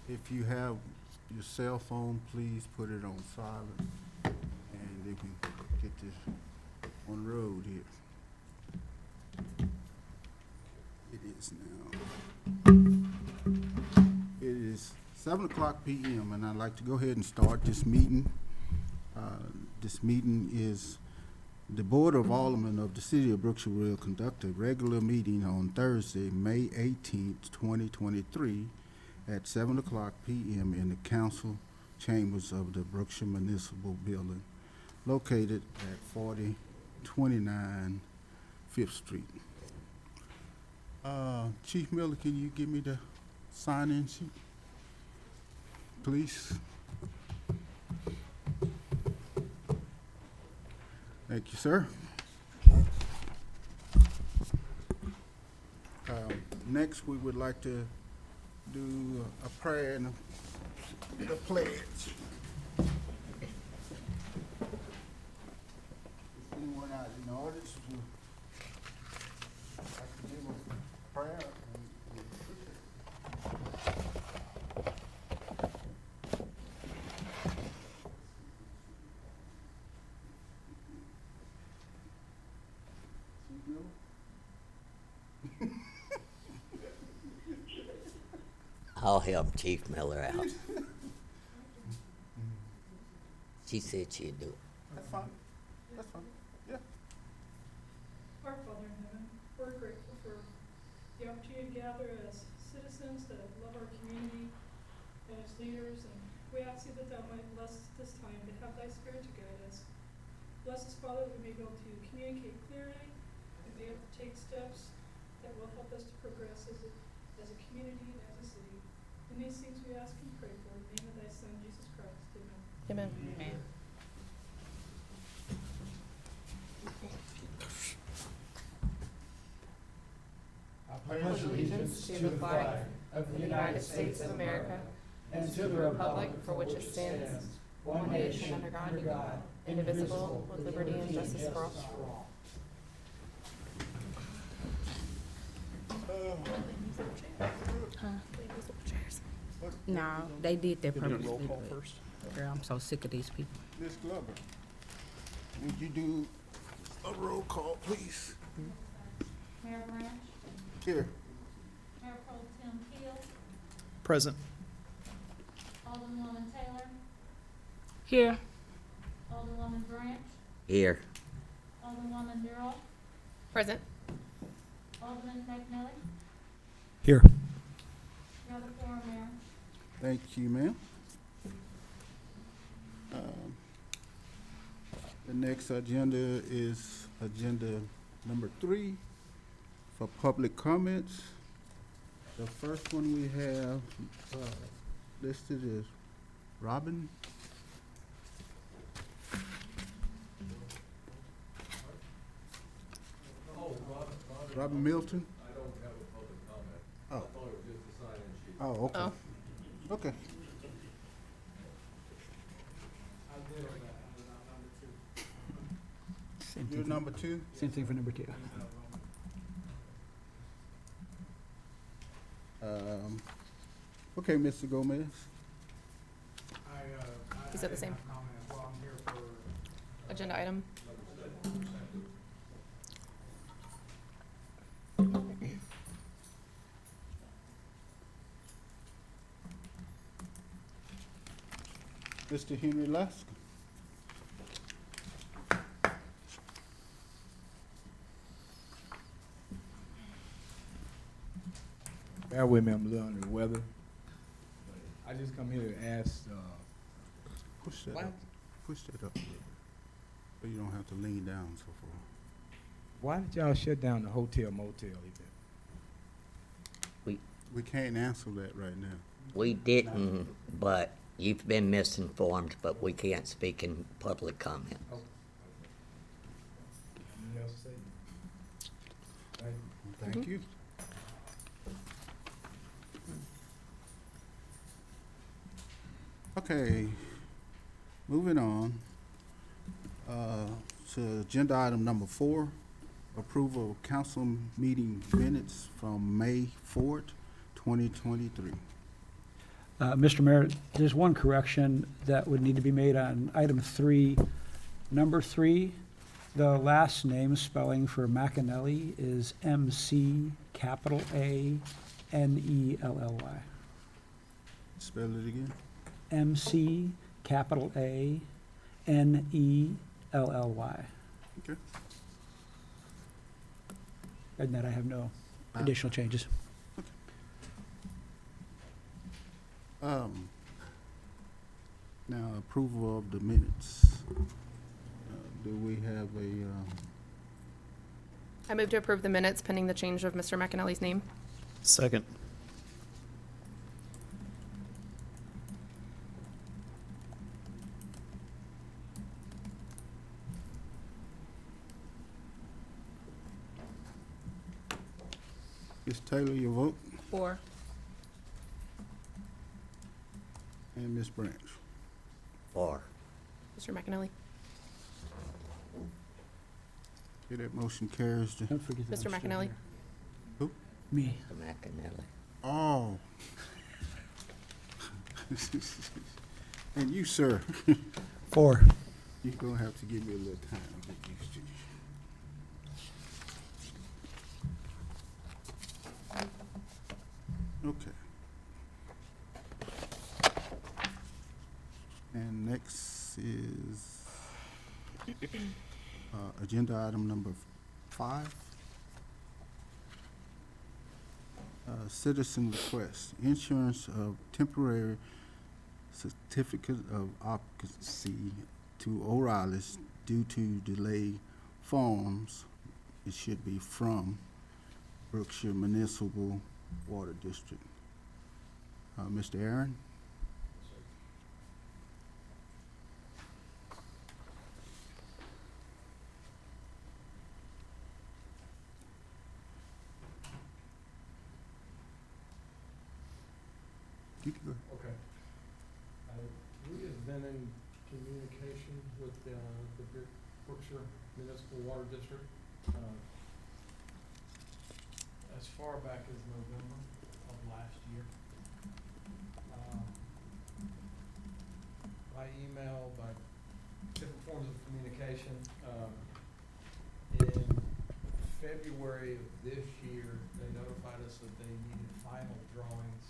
If you have your cell phone, please put it on silent, and they can get this on the road here. It is now. It is 7:00 p.m., and I'd like to go ahead and start this meeting. This meeting is the Board of Aldermen of the City of Brookshire will conduct a regular meeting on Thursday, May 18th, 2023, at 7:00 p.m. in the council chambers of the Brookshire Municipal Building, located at 4029 5th Street. Chief Miller, can you give me the sign-in sheet, please? Thank you, sir. Next, we would like to do a prayer and a pledge. If anyone out in the audience would like to give a prayer, we appreciate it. Chief Miller? I'll help Chief Miller out. She said she'd do it. That's fine. That's fine. Yeah. Our Father in heaven, we're grateful for the opportunity to gather as citizens that love our community and as leaders, and we ask you that thou might bless this time to have thy spirit to guide us. Bless us, Father, that we may be able to communicate clearly and be able to take steps that will help us to progress as a community and as a city. In these things we ask and pray for in the name of thy Son, Jesus Christ. Amen. Amen. Amen. I pledge allegiance to the flag of the United States of America and to the republic for which it stands, one nation under God, indivisible, with liberty and justice for all. No, they did that purposely. Girl, I'm so sick of these people. Ms. Glover, would you do a roll call, please? Mayor Branch, Here. Mayor Pro Tem Keel, Present. Alderwoman Taylor, Here. Alderwoman Branch, Here. Alderwoman Durrell, Present. Alderman McNally. Here. You have the floor, Mayor. Thank you, ma'am. The next agenda is agenda number 3 for public comments. The first one we have listed is Robin. Robin Milton? I don't have a public comment. Oh. I thought it was just a sign-in sheet. Oh, okay. Oh. Okay. You're number 2? Same thing for number 2. Okay, Mr. Gomez. Is that the same? Agenda item? Mr. Henry Lasker. Bear with me, I'm a little under the weather. I just come here to ask, Push that What? up. Push that up a little bit. So you don't have to lean down so far. why did y'all shut down the hotel motel event? We can't answer that right now. We didn't, but you've been misinformed, but we can't speak in public comment. Anything else to say? Thank you. Thank you. Okay, moving on to agenda item number 4, approval of council meeting minutes from May 4th, 2023. Mr. Mayor, there's one correction that would need to be made on item 3. Number 3, the last name spelling for McAnally is MC capital A N-E-L-L-Y. Spell it again. MC capital A N-E-L-L-Y. Okay. And that I have no additional changes. Now, approval of the minutes. Do we have a, I move to approve the minutes pending the change of Mr. McAnally's name. Second. Ms. Taylor, your vote, 4. and Ms. Branch? 4. Mr. McAnally. Okay, that motion carries. Don't forget that Mr. I'm still McAnally. here. Me. Mr. McAnally. Oh. And you, sir, 4. you're gonna have to give me a little time to get used to you. Okay. And next is agenda item number 5. Citizen request, insurance of temporary certificate of occupancy to O'Reilly's due to delay forms. It should be from Brookshire Municipal Water District. Mr. Aaron? You can go ahead. Okay. We have been in communication with the Brookshire Municipal Water District as far back as November of last year. By email, by different forms of communication. In February of this year, they notified us that they needed final drawings,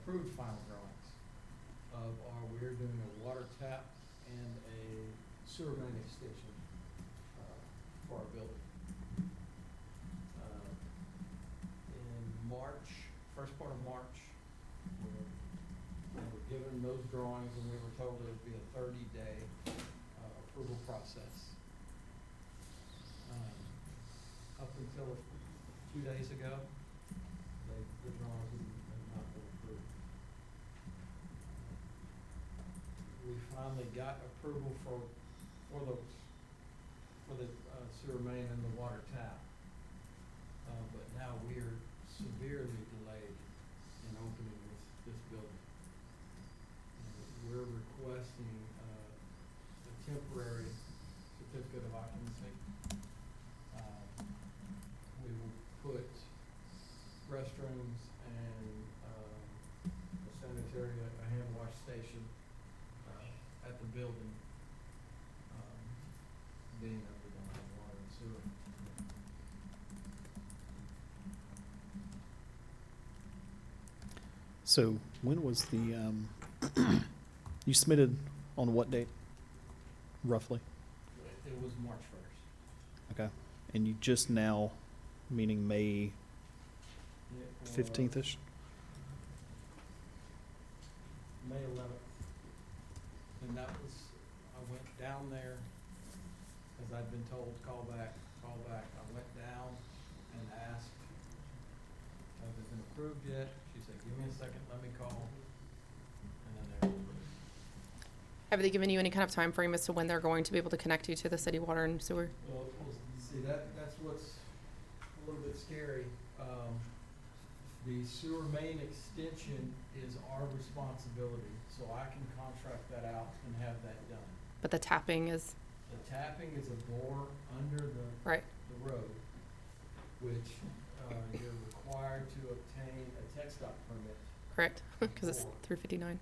approved final drawings of we're doing a water tap and a sewer main extension for our building. In March, first part of March, we were given those drawings and we were told it would be a 30-day approval process. Up until 2 days ago, the drawings had not been approved. We finally got approval for the sewer main and the water tap, but now we are severely delayed in opening this building. We're requesting a temporary certificate of occupancy. We will put restrooms and a sanitary, a hand wash station at the building, being that we don't have water and sewer. So when was the, you submitted on what date, roughly? It was March 1st. Okay. And you just now, meaning May It was 15th-ish? May 11th. And that was, I went down there, as I'd been told, call back. I went down and asked, has it been approved yet? She said, give me a second, let me call. And then they were approved. Have they given you any kind of time frame as to when they're going to be able to connect you to the city water and sewer? Well, see, that's what's a little bit scary. The sewer main extension is our responsibility, so I can contract that out and have that done. But the tapping is, The tapping is a bore under the right, road, which you're required to obtain a tech stop permit correct? Because it's through 59.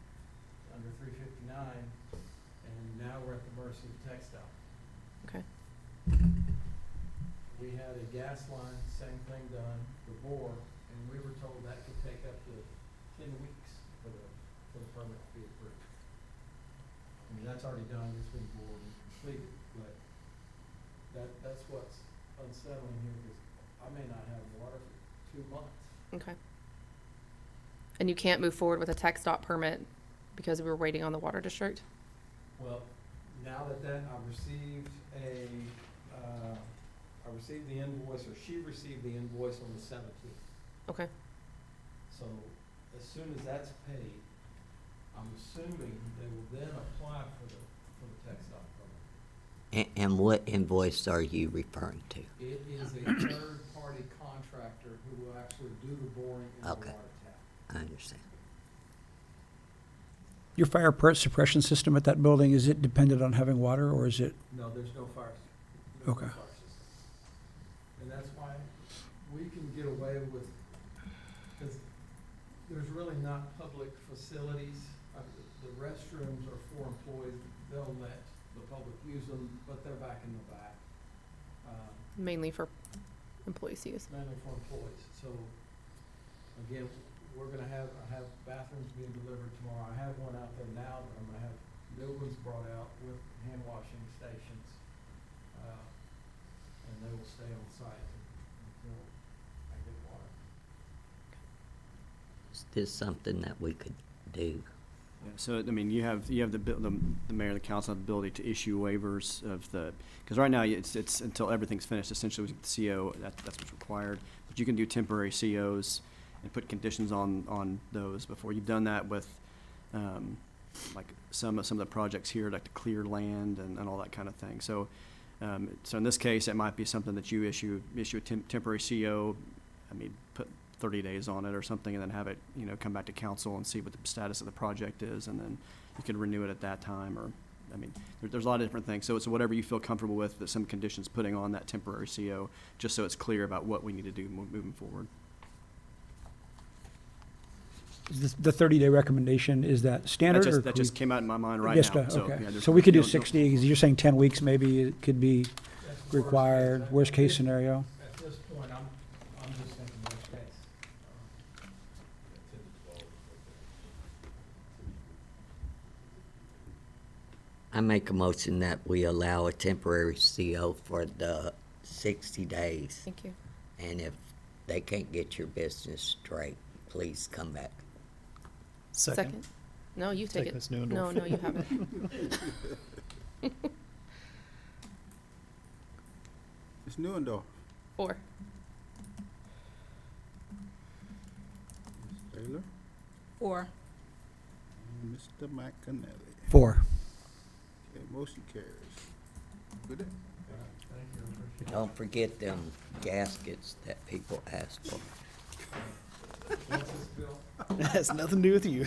under 359, and now we're at the mercy of textile. Okay. We had a gas line, same thing done, the bore, and we were told that could take up to 10 weeks for the permit to be approved. I mean, that's already done, it's been bored and completed, but that's what's unsettling here, because I may not have water for 2 months. Okay. And you can't move forward with a tech stop permit because we were waiting on the water district? Well, now that I received the invoice, or she received the invoice on the 17th. Okay. So as soon as that's paid, I'm assuming they will then apply for the tech stop permit. And what invoice are you referring to? It is a third-party contractor who will actually do the boring in the water Okay. tap. I understand. Your fire suppression system at that building, is it dependent on having water, or is it, No, there's no fire. Okay. Fire system. And that's why we can get away with, because there's really not public facilities. The restrooms are for employees. They'll let the public use them, but they're back in the back. Mainly for employees use. Mainly for employees. So again, I have bathrooms being delivered tomorrow. I have one out there now, but I'm gonna have new ones brought out with hand washing stations. And they will stay on site until I get water. Is this something that we could do? Yeah, so, I mean, you have the mayor and the council have the ability to issue waivers of the, because right now it's until everything's finished, essentially with the CO, that's what's required. But you can do temporary COs and put conditions on those before. You've done that with, like some of the projects here, like the clear land and all that kind of thing. So in this case, it might be something that you issue a temporary CO, I mean, put 30 days on it or something, and then have it, come back to council and see what the status of the project is, and then you could renew it at that time, or, I mean, there's a lot of different things. So it's whatever you feel comfortable with, that some conditions putting on that temporary CO, just so it's clear about what we need to do moving forward. the 30-day recommendation, is that standard? or That could just we- came out in my mind right Just, now. So, okay. yeah, there's- So we could do no- 60, you're saying 10 weeks maybe it could be That's the required, worst case scenario? At this point, I'm just thinking worst case. I make a motion that we allow a temporary CO for the 60 days. Thank you. And if they can't get your business straight, please come back. Second. No, you take Take it. Ms. Neuendorf. No, you have it. Ms. Neuendorf. 4. Ms. Taylor. 4. And Mr. McAnally. 4. Okay, motion carries. Good day. Thank you, I appreciate it. Don't forget them gaskets that people ask for. What's this bill? It has nothing to do with you.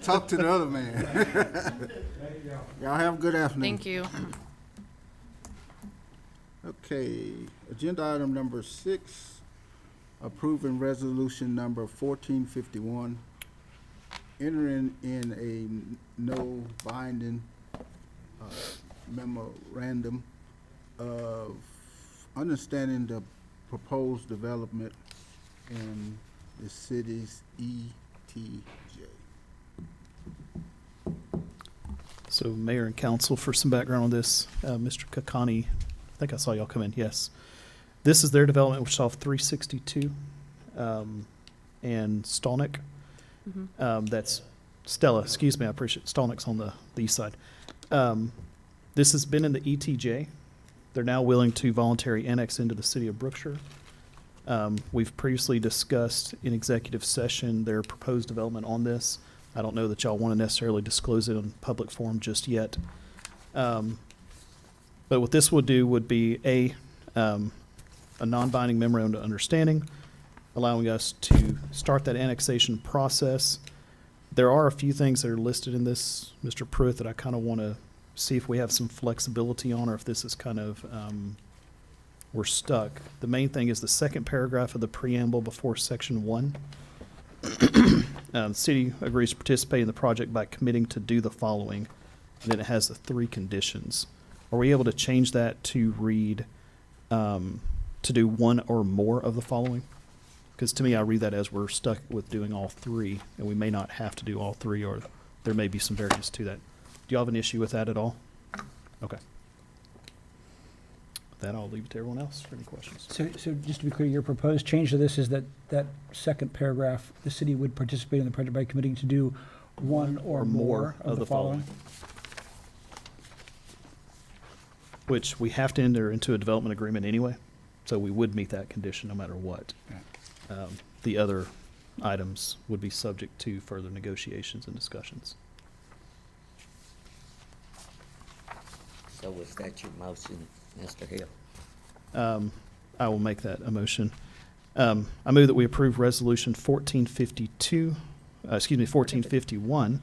Talk to the other man. Thank you. Y'all have a good afternoon. Thank you. Okay, agenda item number 6, approving resolution number 1451, entering in a no binding memorandum of understanding the proposed development in the city's ETJ. So mayor and council, for some background on this, Mr. Kakani, I think I saw y'all come in, yes. This is their development, which is off 362 and Stolnick. That's Stella, excuse me, I appreciate it. Stolnick's on the east side. This has been in the ETJ. They're now willing to voluntarily annex into the city of Brookshire. We've previously discussed in executive session their proposed development on this. I don't know that y'all want to necessarily disclose it in public forum just yet. But what this would do would be a non-binding memorandum of understanding, allowing us to start that annexation process. There are a few things that are listed in this, Mr. Pruitt, that I kind of want to see if we have some flexibility on, or if this is kind of, we're stuck. The main thing is the second paragraph of the preamble before section 1. The city agrees to participate in the project by committing to do the following, and then it has the 3 conditions. Are we able to change that to read, to do one or more of the following? Because to me, I read that as we're stuck with doing all 3, and we may not have to do all 3, or there may be some variance to that. Do you have an issue with that at all? Okay. With that, I'll leave it to everyone else for any questions. So just to be clear, your proposed change to this is that second paragraph, the city would participate in the project by committing to do one or more of the following? Which we have to enter into a development agreement anyway, so we would meet that condition no matter what. The other items would be subject to further negotiations and discussions. So was that your motion, Mr. Hill? I will make that a motion. I move that we approve resolution 1451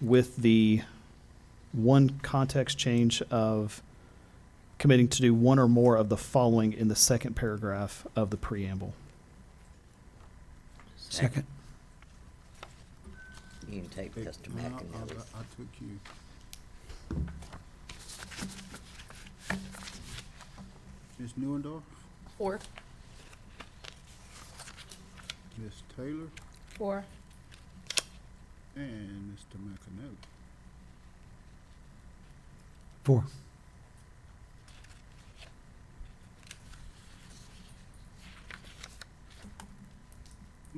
with the one context change of committing to do one or more of the following in the second paragraph of the preamble. Second. You can take Mr. No, McAnally. I took you. Ms. Newendorf, 4. Ms. Taylor, 4. and Mr. McAnally. 4.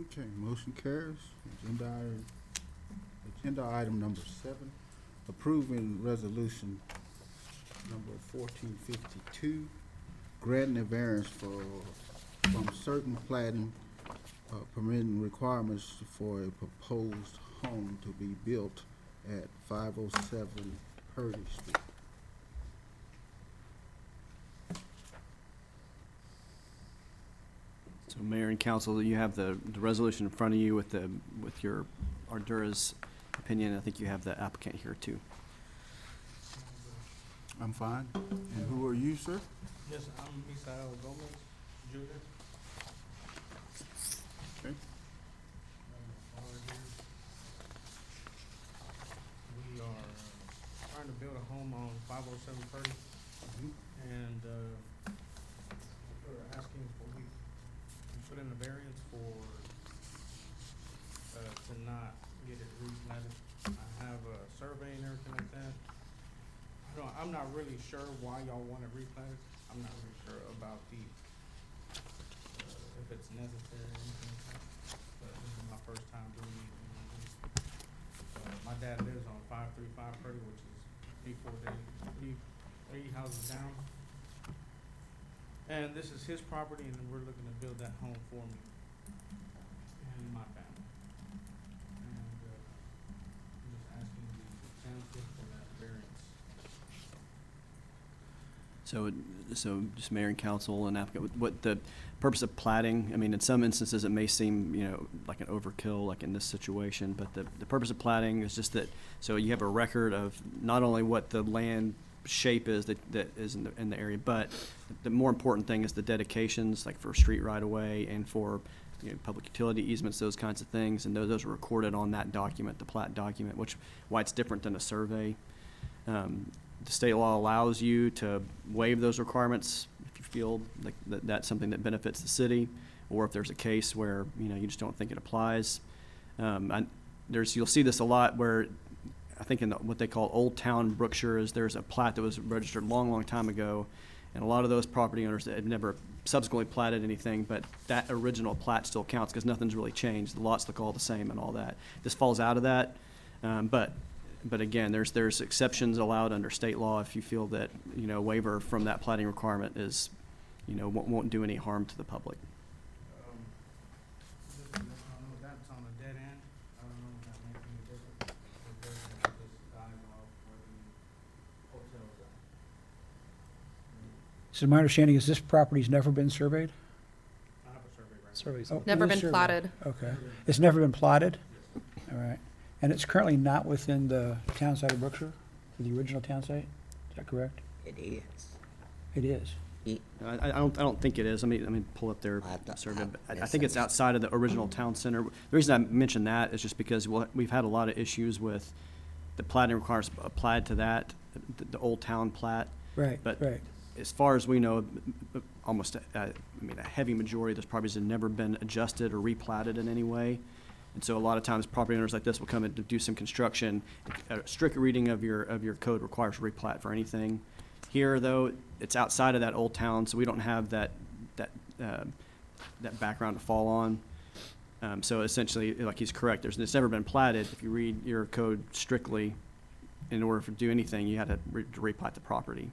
Okay, motion carries. Agenda item number 7, approving resolution number 1452, granting a variance from certain plating, permitting requirements for a proposed home to be built at 507 Purdy Street. So Mayor and Council, you have the resolution in front of you with your Ardura's opinion. I think you have the applicant here too. I'm fine. And who are you, sir? Yes, I'm Misael Gomez Jr. Okay. We are trying to build a home on 507 Purdy, and we're asking for, we put in a variance for, to not get it replanted. I have a survey and everything like that. I'm not really sure why y'all want it replanted. I'm not really sure about the, if it's necessary or anything like that. But this is my first time doing it. My dad lives on 535 Purdy, which is 3 houses down. And this is his property, and we're looking to build that home for me and my family. And I'm just asking the council for that variance. So just Mayor and Council and applicant, what the purpose of plating, I mean, in some instances it may seem, like an overkill, like in this situation, but the purpose of plating is just that, so you have a record of not only what the land shape is that is in the area, but the more important thing is the dedications, like for street right of way and for public utility easements, those kinds of things, and those are recorded on that document, the plat document, why it's different than a survey. The state law allows you to waive those requirements if you feel like that's something that benefits the city, or if there's a case where you just don't think it applies. You'll see this a lot where I think in what they call Old Town Brookshire there's a plat that was registered a long time ago, and a lot of those property owners that have never subsequently platted anything, but that original plat still counts because nothing's really changed. The lots look all the same and all that. This falls out of that, but again, there's exceptions allowed under state law if you feel that waiver from that platting requirement is won't do any harm to the public. I don't know if that's on a dead end. I don't know if that makes any difference. Or does it just dive off where the hotel's at? So my understanding is this property's never been surveyed? I have a survey right Surveys. Oh, Never it is been surveyed. plotted. Okay. It's never been plotted? All right. And it's currently not within the town site of Brookshire, the original town site? Is that correct? It is. It is. I don't think it is. Let me pull up their survey. But I think it's outside of the original town center. The reason I mention that is just because we've had a lot of issues with the plating requirements applied to that, the old town plat. Right, But right. as far as we know, almost, a heavy majority of those properties have never been adjusted or replatted in any way. And so a lot of times, property owners like this will come in to do some construction. A strict reading of your code requires replat for anything. Here, though, it's outside of that old town, so we don't have that background to fall on. So essentially, like he's correct, it's never been platted. If you read your code strictly, in order to do anything, you had to replat the property.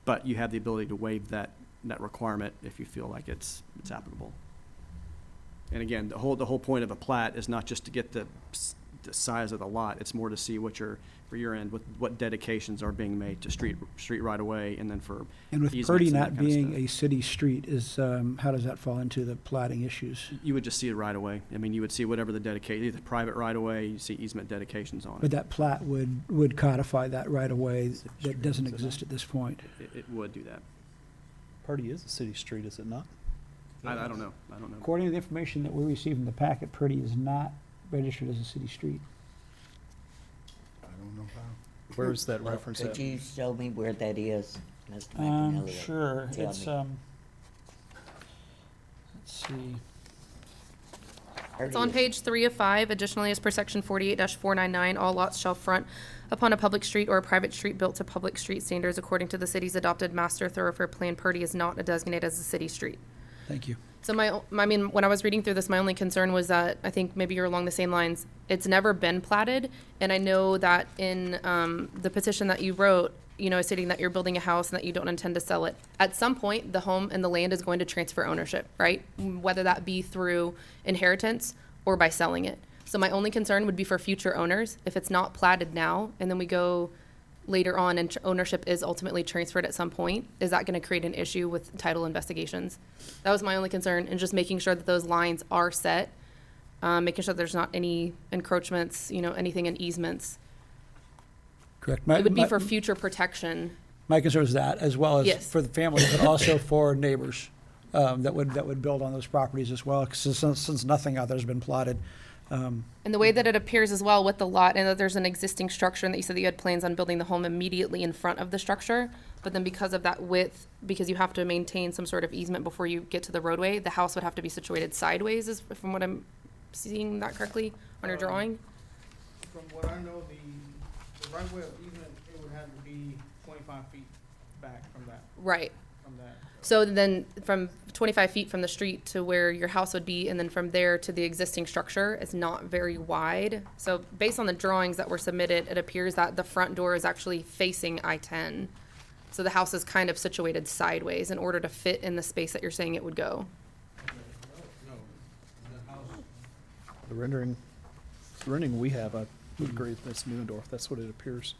But you have the ability to waive that requirement if you feel like it's applicable. And again, the whole point of a plat is not just to get the size of the lot. It's more to see what for your end, what dedications are being made to street right away, and then for And with easements Purdy and that not kind of being stuff. a city street, how does that fall into the plating issues? You would just see it right away. I mean, you would see whatever the either private right away, you see easement dedications on But it. that plat would codify that right away that doesn't Is it exist not? at this point. It would do that. Purdy is a city street, is it not? I don't know. I don't know. According to the information that we received in the packet, Purdy is not registered as a city street. I don't know how. Where is that Well, reference could at? you show me where that is, Mr. McAnally? Sure, Tell it's, me. let's see. It's on page 3 of 5. Additionally, as per section 48-499, all lots shall front upon a public street or a private street built to public street standards according to the city's adopted master thoroughfare plan. Purdy is not designated as a city street. Thank you. So when I was reading through this, my only concern was that, I think maybe you're along the same lines, it's never been platted, and I know that in the petition that you wrote, stating that you're building a house and that you don't intend to sell it. At some point, the home and the land is going to transfer ownership, right? Whether that be through inheritance or by selling it. So my only concern would be for future owners, if it's not platted now, and then we go later on and ownership is ultimately transferred at some point, is that going to create an issue with title investigations? That was my only concern, and just making sure that those lines are set, making sure there's not any encroachments, anything in easements. Correct. It would be for future protection. My concern is that, as well as Yes. for the family, but also for neighbors that would build on those properties as well, 'cause since nothing out there's been plotted. And the way that it appears as well with the lot, and that there's an existing structure, and that you said that you had plans on building the home immediately in front of the structure, but then because of that width, because you have to maintain some sort of easement before you get to the roadway, the house would have to be situated sideways, from what I'm seeing that correctly on your drawing? From what I know, the right way of easement, it would have to be 25 feet back from that. Right. From that. So then from 25 feet from the street to where your house would be, and then from there to the existing structure, it's not very wide. So based on the drawings that were submitted, it appears that the front door is actually facing I-10. So the house is kind of situated sideways in order to fit in the space that you're saying it would go. No, the house, The rendering we have, I would agree with Ms. Neuendorf. That's what it appears.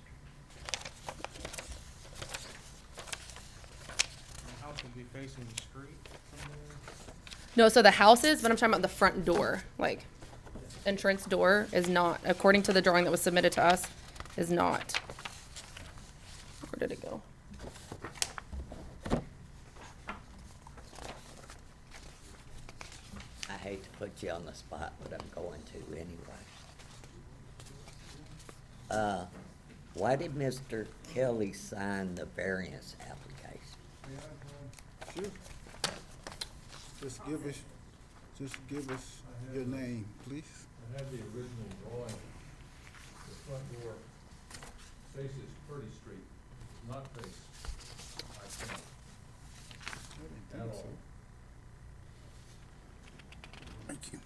the house would be facing the street from there. No, so the house is, but I'm talking about the front door, like entrance door is not, according to the drawing that was submitted to us, is not. Where did it go? I hate to put you on the spot, but I'm going to anyway. Why did Mr. Kelly sign the variance application? Sure. Just give us your name, please. I have the original drawing. The front door faces Purdy Street, does not face I-10 at all. Thank you.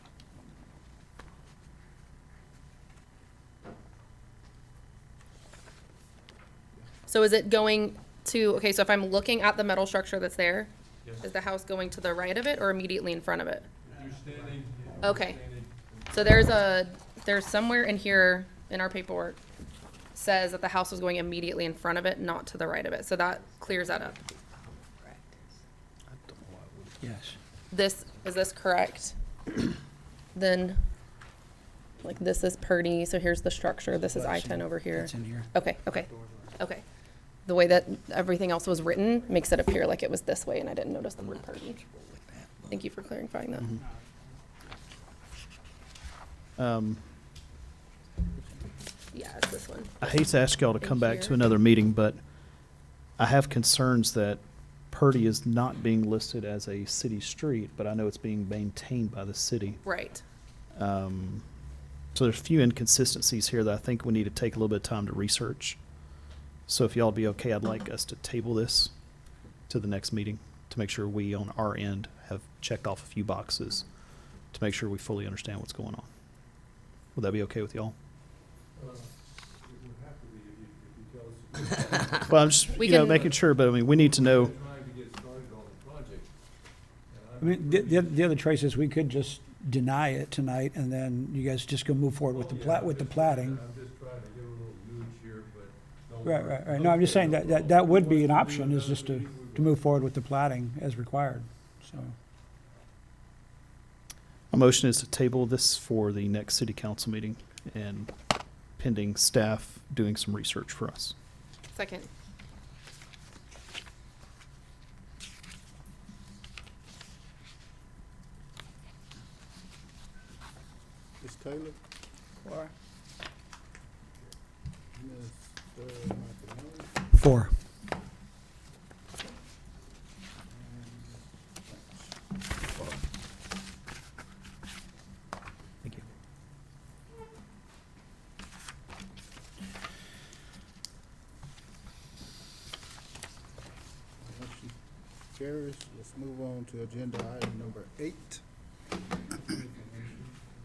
So is it going to, okay, so if I'm looking at the metal structure that's there, Yes. is the house going to the right of it or immediately in front of it? You're standing. Okay. standing- So there's somewhere in here, in our paperwork, says that the house was going immediately in front of it, not to the right of it. So that clears that up. Yes. Is this correct? Then, like, this is Purdy, so here's the structure, this is I-10 over here. That's in here. Okay. the way that everything else was written makes it appear like it was this way, and I didn't notice the word Purdy. Thank you for clarifying that. Yeah, it's this one. I hate to ask y'all to In come back to here. another meeting, but I have concerns that Purdy is not being listed as a city street, but I know it's being maintained by the city. Right. So there's a few inconsistencies here that I think we need to take a little bit of time to research. So if y'all be okay, I'd like us to table this to the next meeting to make sure we, on our end, have checked off a few boxes to make sure we fully understand what's going on. Would that be okay with y'all? It would have to be if you tell us. Well, I'm just, We you know, can- making sure, but I mean, we need to know. Trying to get started on the project. I mean, the other choice is we could just deny it tonight, and then you guys just go move forward with the plating. I'm just trying to get a little gooch here, but. Right. No, I'm just saying that would be an option, is just to move forward with the plating as required, so. A motion is to table this for the next city council meeting and pending staff doing some research for us. Second. Ms. Taylor? Or, Ms. McAnally? 4. Thank you. Motion carries. Let's move on to agenda item number 8.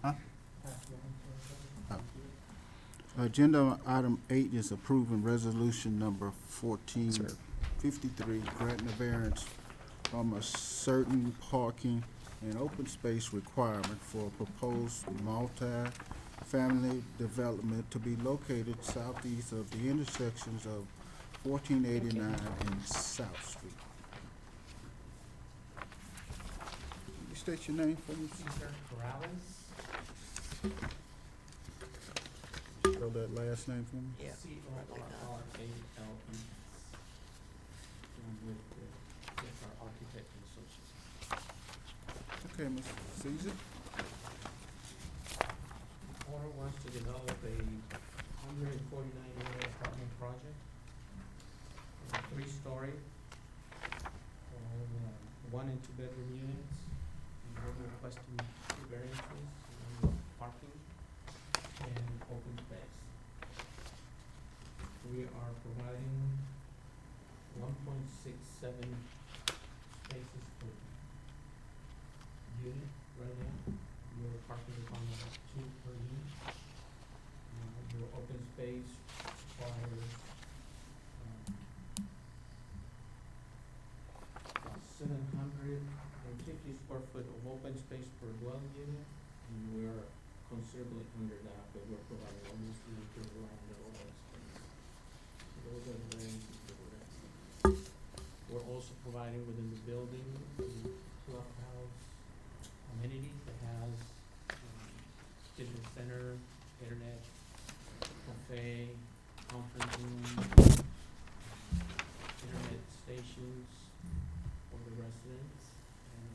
Huh? Oh. Agenda item 8 is approving resolution number 1453, granting a variance from a certain parking and open space requirement for a proposed multi-family development to be located southeast of the intersections of 1489 and South Street. Can you state your name for me? Cesar Corrales, Spell that last name for me. Yeah. Corrales. And with our architect and associates. Okay, Mr. Caesar. Owner wants to develop a 149-unit apartment project, 3-story, 1 and 2 bedroom units. And we're requesting 2 variances, parking and open space. We are providing 1.67 spaces per unit right now. Your parking requirement is 2 per unit. Your open space requires about 750 square foot of open space per dwelling unit, and we're considerably under that, but we're providing almost an acre of land of open space. So those are the variances that we're asking. We're also providing within the building a clubhouse amenity that has fitness center, internet, cafe, conference room, internet stations for the residents, and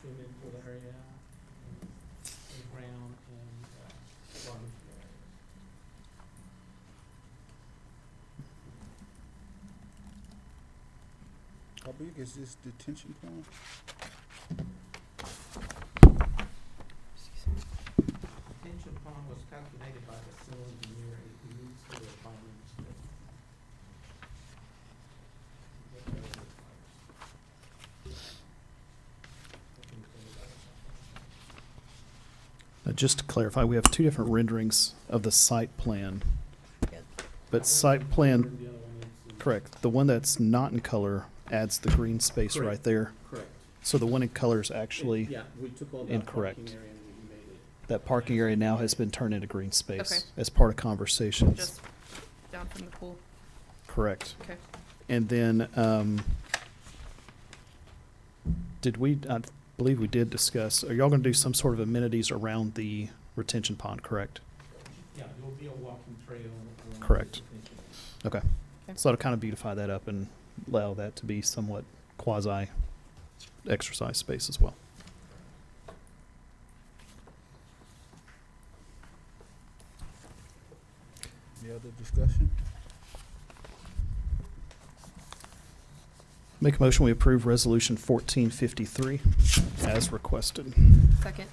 swimming pool area, and playground, and barbecue areas. How big is this detention pond? Detention pond was calculated by the civil engineer, it meets the requirements that. what the code requires. Just to clarify, we have two different renderings of the site plan. Yeah. But site plan, The other one is. correct, the one that's not in color adds the green space right Correct. there. Correct. So the one in color is actually, Yeah, we took all that incorrect. parking area and we made it. that parking area now has been turned into green Okay. space as part of conversations. Just down from the pool. Correct. Okay. And then, I believe we did discuss, are y'all gonna do some sort of amenities around the retention pond, correct? Yeah, there will be a walking trail around. Correct. the detention area. Okay. So it'll kind of beautify that up and allow that to be somewhat quasi exercise space as well. Any other discussion? Make a motion, we approve Resolution 1453 as requested. Second.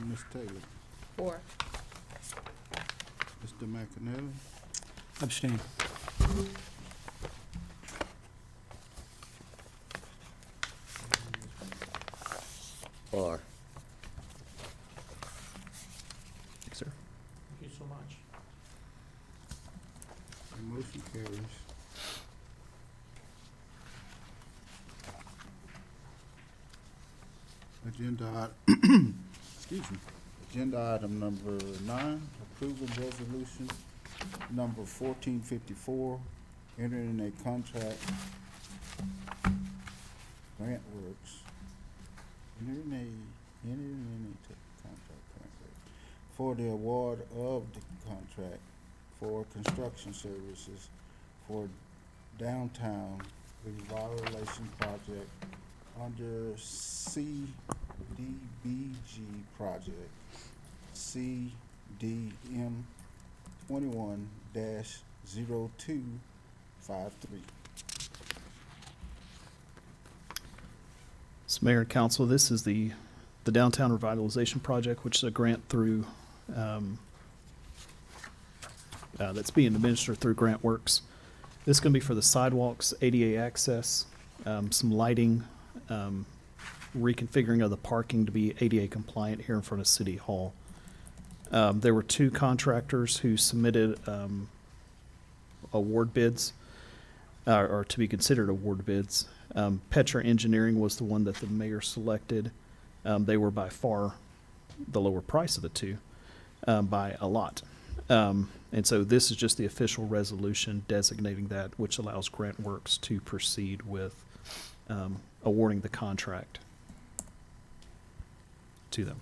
Ms. Taylor, 4. Mr. McAnally, Abstain. Four. Thanks, sir. Thank you so much. the motion carries. Excuse me. Agenda item number 9, approval resolution number 1454, entering a contract, Grant Works, entering a contract, Grant Works, for the award of the contract for construction services for downtown revitalization project under CDBG project, CDM 21-0253. So Mayor and Council, this is the Downtown Revitalization Project, which is a grant through, that's being administered through Grant Works. This is going to be for the sidewalks, ADA access, some lighting, reconfiguring of the parking to be ADA compliant here in front of City Hall. There were 2 contractors who submitted award bids, or to be considered award bids. Petra Engineering was the one that the mayor selected. They were by far the lower price of the 2, by a lot. And so this is just the official resolution designating that, which allows Grant Works to proceed with awarding the contract to them.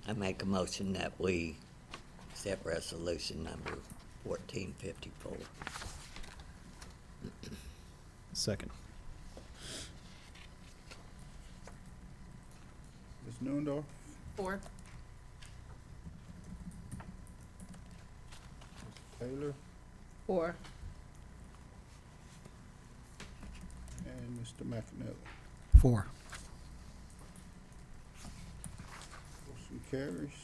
I make a motion that we accept resolution number 1454. Second. Ms. Newendorf, 4. Taylor, 4. and Mr. McAnally. 4. Motion carries.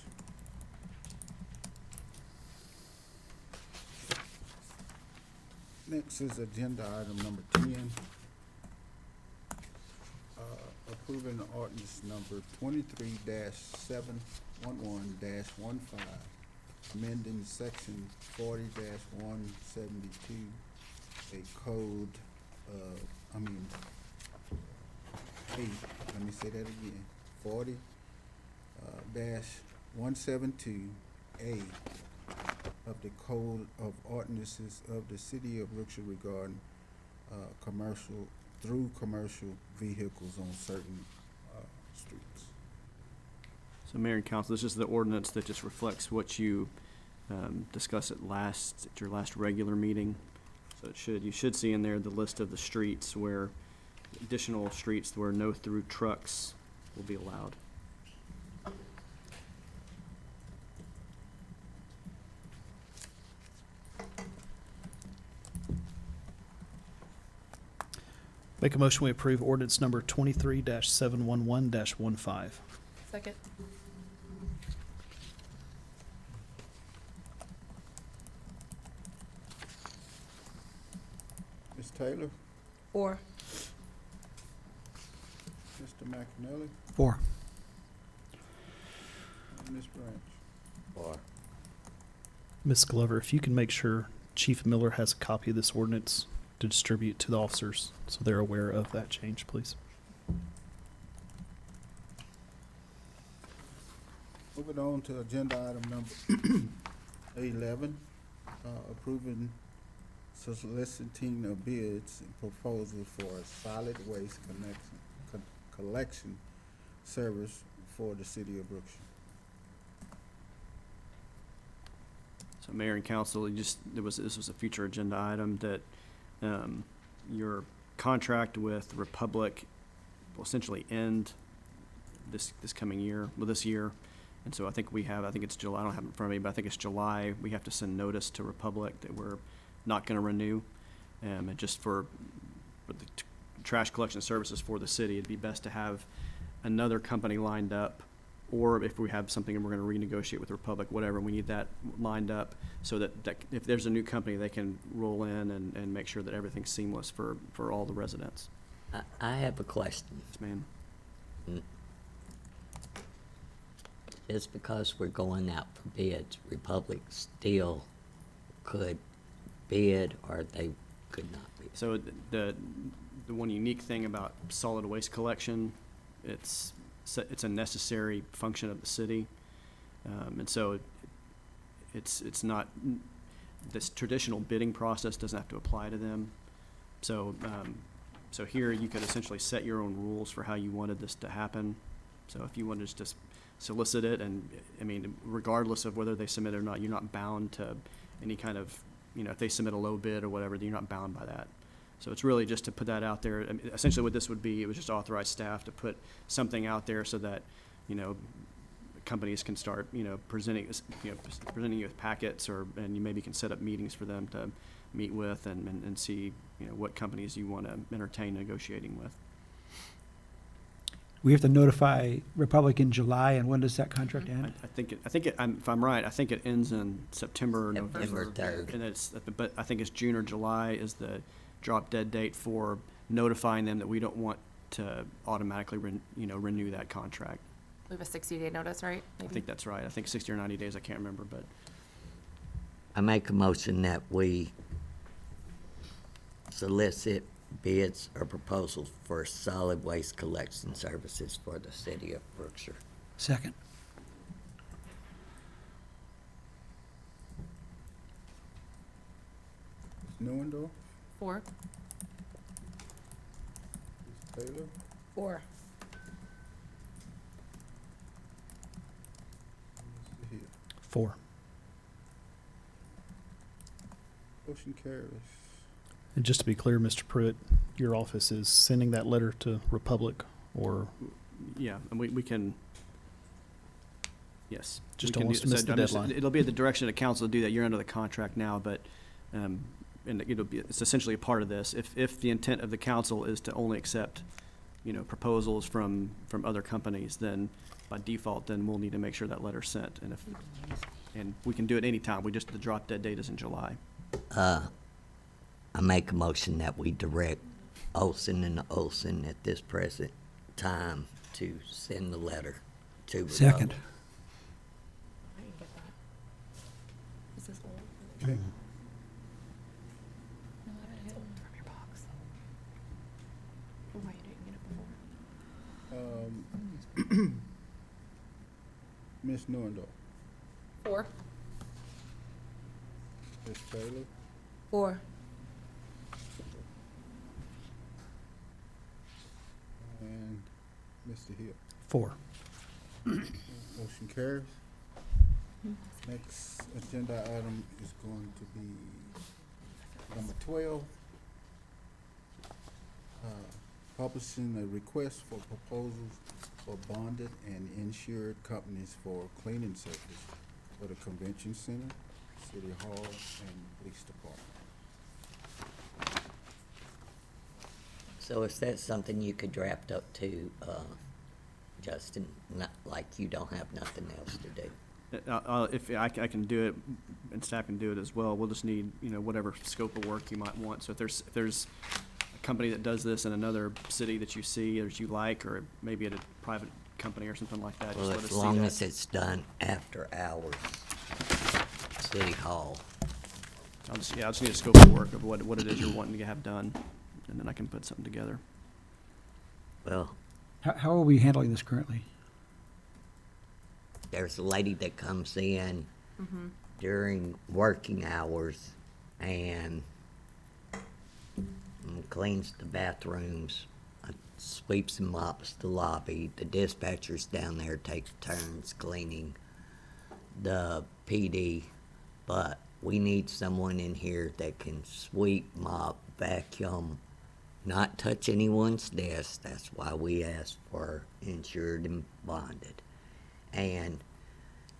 Next is agenda item number 10. Approving the ordinance number 23-711-15, amending section 40-172, a code, let me say that again, 40-172A of the Code of Ordinances of the City of Brookshire regarding commercial vehicles on certain streets. So Mayor and Council, this is the ordinance that just reflects what you discussed at your last regular meeting. So you should see in there the list of the streets where, additional streets where no through trucks will be allowed. Make a motion, we approve ordinance number 23-711-15. Second. Ms. Taylor, 4. Mr. McAnally, 4. and Ms. Branch. 4. Ms. Glover, if you can make sure Chief Miller has a copy of this ordinance to distribute to the officers so they're aware of that change, please. Moving on to agenda item number 11, approving soliciting of bids and proposals for a solid waste collection service for the city of Brookshire. So Mayor and Council, this was a future agenda item that, your contract with Republic will essentially end this coming year, this year. And so I think it's July, I don't have it in front of me, but I think it's July, we have to send notice to Republic that we're not gonna renew. And just for the trash collection services for the city, it'd be best to have another company lined up, or if we have something and we're gonna renegotiate with Republic, whatever, we need that lined up so that if there's a new company, they can roll in and make sure that everything's seamless for all the residents. I have a question. Yes, ma'am. Just because we're going out for bids, Republic still could bid or they could not bid? So the one unique thing about solid waste collection, it's a necessary function of the city. And so it's not, this traditional bidding process doesn't have to apply to them. So, so here you could essentially set your own rules for how you wanted this to happen. So if you wanted to just solicit it, and I mean, regardless of whether they submit it or not, you're not bound to any kind of, if they submit a low bid or whatever, you're not bound by that. So it's really just to put that out there. I mean, essentially what this would be, it was just authorize staff to put something out there so that, companies can start, presenting you with packets, and you maybe can set up meetings for them to meet with and see, what companies you want to entertain negotiating with. We have to notify Republic in July, and when does that contract end? If I'm right, I think it ends in September or September November. 3rd. And but I think it's June or July is the drop dead date for notifying them that we don't want to automatically renew that contract. We have a 60-day notice, right? I think that's right. I think 60 or 90 days, I can't remember, but. I make a motion that we solicit bids or proposals for solid waste collection services for the city of Brookshire. Second. Ms. Newendorf, 4. Ms. Taylor, 4. Mr. Hill. 4. Motion carries. And just to be clear, Mr. Pruitt, your office is sending that letter to Republic, or Yeah, and we can, yes. Just we don't can want us to miss the deadline. It'll be at the direction of council to do that. You're under the contract now, but, and it's essentially a part of this. If the intent of the council is to only accept, proposals from other companies, then by default, then we'll need to make sure that letter's sent. And we can do it anytime. The drop dead date is in July. I make a motion that we direct Olson and Olson at this present time to send the letter to Republic. Second. I didn't get that. Is this old? Okay. No, it's old from your box. Why you didn't get it before? Ms. Newendorf, 4. Ms. Taylor, 4. and Mr. Hill. 4. Motion carries. Next agenda item is going to be number 12. Publishing a request for proposals for bonded and insured companies for cleaning service for the convention center, city hall, and police department. So is that something you could draft up to, Justin? Not like you don't have nothing else to do. If I can do it, and staff can do it as well, we'll just need, whatever scope of work you might want. So if there's a company that does this in another city that you see or that you like, or maybe at a private company or something like that, Well, just let us as see long that. as it's done after hours, city hall. I just need a scope of work of what it is you're wanting to have done, and then I can put something together. Well, How are we handling this currently? there's a lady that comes in, during working hours and cleans the bathrooms, sweeps and mops the lobby. The dispatchers down there take turns cleaning the PD, but we need someone in here that can sweep, mop, vacuum, not touch anyone's desk. That's why we asked for insured and bonded. And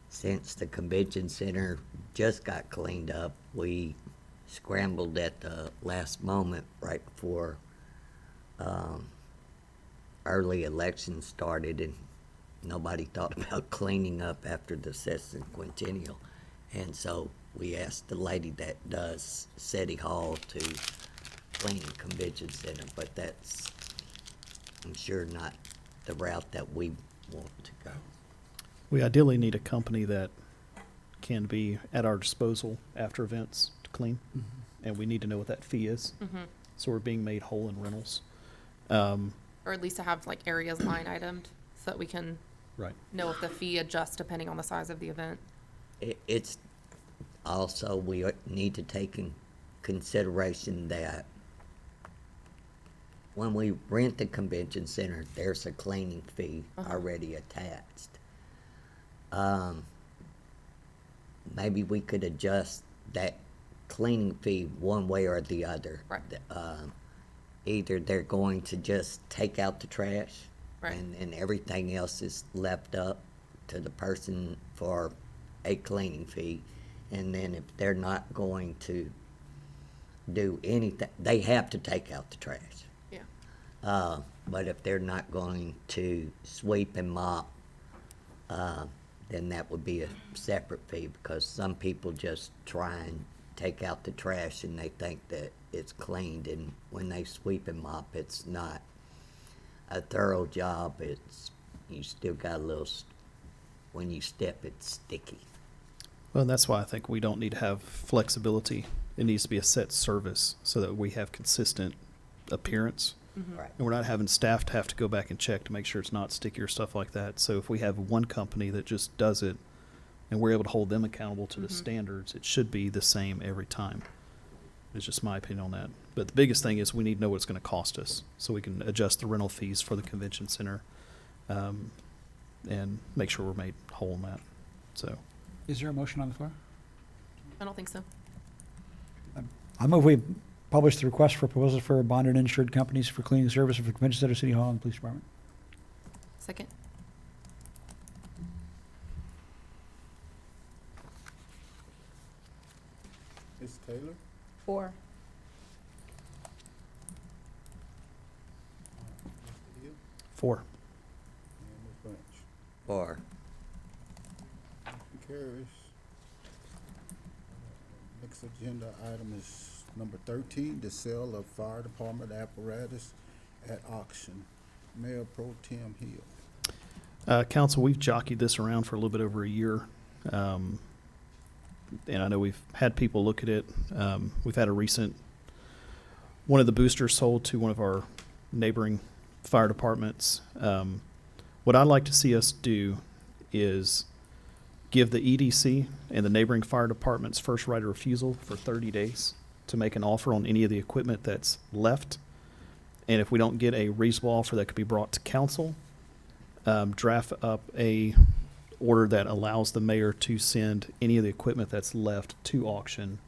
since the convention center just got cleaned up, we scrambled at the last moment right before early election started, and nobody thought about cleaning up after the sesquicentennial. And so we asked the lady that does City Hall to clean convention center, but that's, I'm sure, not the route that we want to go. We ideally need a company that can be at our disposal after events to clean, and we need to know what that fee is. Mhm. So we're being made whole in rentals. Or at least to have like areas line itemed so that we can Right. know if the fee adjusts depending on the size of the event. It's also, we need to take in consideration that when we rent the convention center, there's a cleaning fee already attached. Maybe we could adjust that cleaning fee one way or the other. Right. Either they're going to just take out the trash, Right. and everything else is left up to the person for a cleaning fee. And then if they're not going to do anything, they have to take out the trash. Yeah. But if they're not going to sweep and mop, then that would be a separate fee, because some people just try and take out the trash and they think that it's cleaned, and when they sweep and mop, it's not a thorough job. It's, you still got a little, when you step, it's sticky. Well, that's why I think we don't need to have flexibility. It needs to be a set service so that we have consistent appearance. Right. And we're not having staff to have to go back and check to make sure it's not sticky or stuff like that. So if we have one company that just does it and we're able to hold them accountable to the standards, it should be the same every time. It's just my opinion on that. But the biggest thing is we need to know what it's going to cost us so we can adjust the rental fees for the convention center, and make sure we're made whole on that. So Is there a motion on the floor? I don't think so. I move we publish the request for proposals for bonded and insured companies for cleaning services for Convention Center, City Hall, and Police Department. Second. Ms. Taylor? 4. Mr. Hill? 4. And Ms. Branch? Or, Motion carries. Next agenda item is number 13, the sale of fire department apparatus at auction. Mayor Pro Tem Hill. Council, we've jockeyed this around for a little bit over a year. And I know we've had people look at it. We've had a recent, one of the boosters sold to one of our neighboring fire departments. What I'd like to see us do is give the EDC and the neighboring fire departments first right of refusal for 30 days to make an offer on any of the equipment that's left. And if we don't get a reasonable offer, that could be brought to council. Draft up a order that allows the mayor to send any of the equipment that's left to auction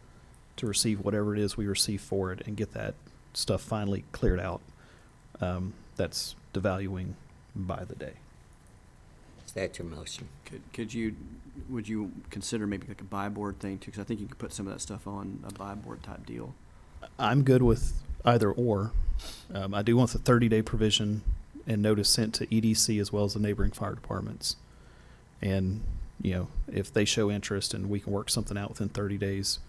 to receive whatever it is we receive for it, and get that stuff finally cleared out. That's devaluing by the day. is that your motion? Would you consider maybe like a buy board thing too? Because I think you could put some of that stuff on a buy board type deal. I'm good with either or. I do want the 30-day provision and notice sent to EDC as well as the neighboring fire departments. And, you know, if they show interest and we can work something out within 30 days.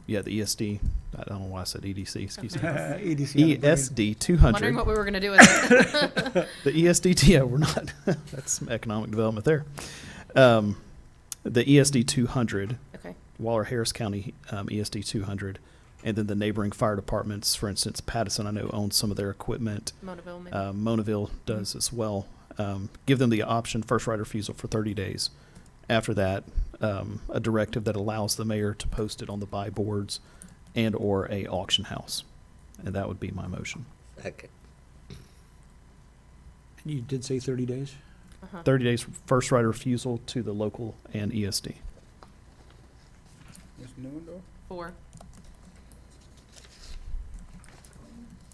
Yeah, the ESD, I don't know why I said EDC, excuse me. EDC. ESD 200. Wondering what we were going to do with it. The ESD, yeah, we're not. That's some economic development there. The ESD 200, Okay. Waller Harris County ESD 200, and then the neighboring fire departments, for instance, Pattison, I know, owns some of their equipment. Monaville, maybe. Monaville does as well. Give them the option, first right of refusal for 30 days, after that, a directive that allows the mayor to post it on the buy boards and or a auction house. And that would be my motion. Second. You did say 30 days? 30 days first right of refusal to the local and ESD. Ms. Newendorf, 4.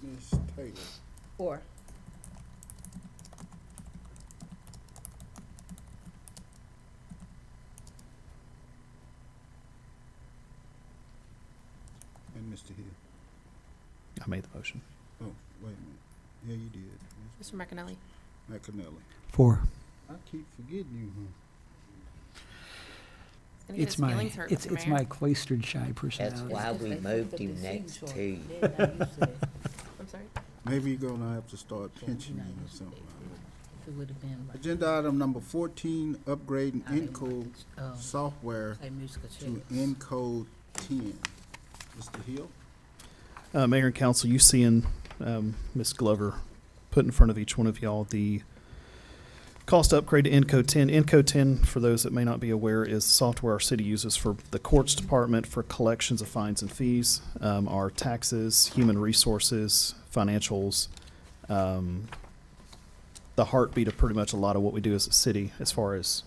Ms. Taylor, 4. and Mr. Hill. I made the motion. Oh, wait a minute. Yeah, you did. Mr. McAnally. McAnally. 4. I keep forgetting you, huh? He's gonna get his feelings hurt, It's Mr. my Mayor. cloistered shy That's personality. why we moved him next to you. I'm sorry. Maybe you're gonna have to start pinching me or something. It would have been like. Agenda item number 14, upgrading how they Encode want, software play musical to chairs. Encode 10. Mr. Hill? Mayor and council, you see in Ms. Glover put in front of each one of y'all the cost upgrade to Encode 10. Encode 10, for those that may not be aware, is software our city uses for the courts department for collections of fines and fees, our taxes, human resources, financials, the heartbeat of pretty much a lot of what we do as a city as far as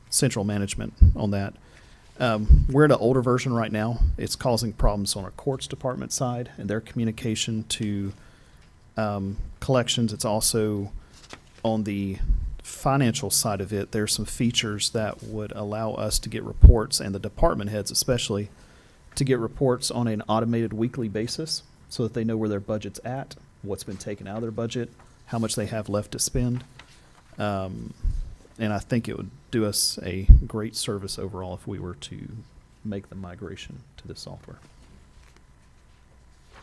central management on that. We're in an older version right now. It's causing problems on our courts department side and their communication to collections. It's also on the financial side of it. There's some features that would allow us to get reports, and the department heads especially, to get reports on an automated weekly basis so that they know where their budget's at, what's been taken out of their budget, how much they have left to spend. And I think it would do us a great service overall if we were to make the migration to this software.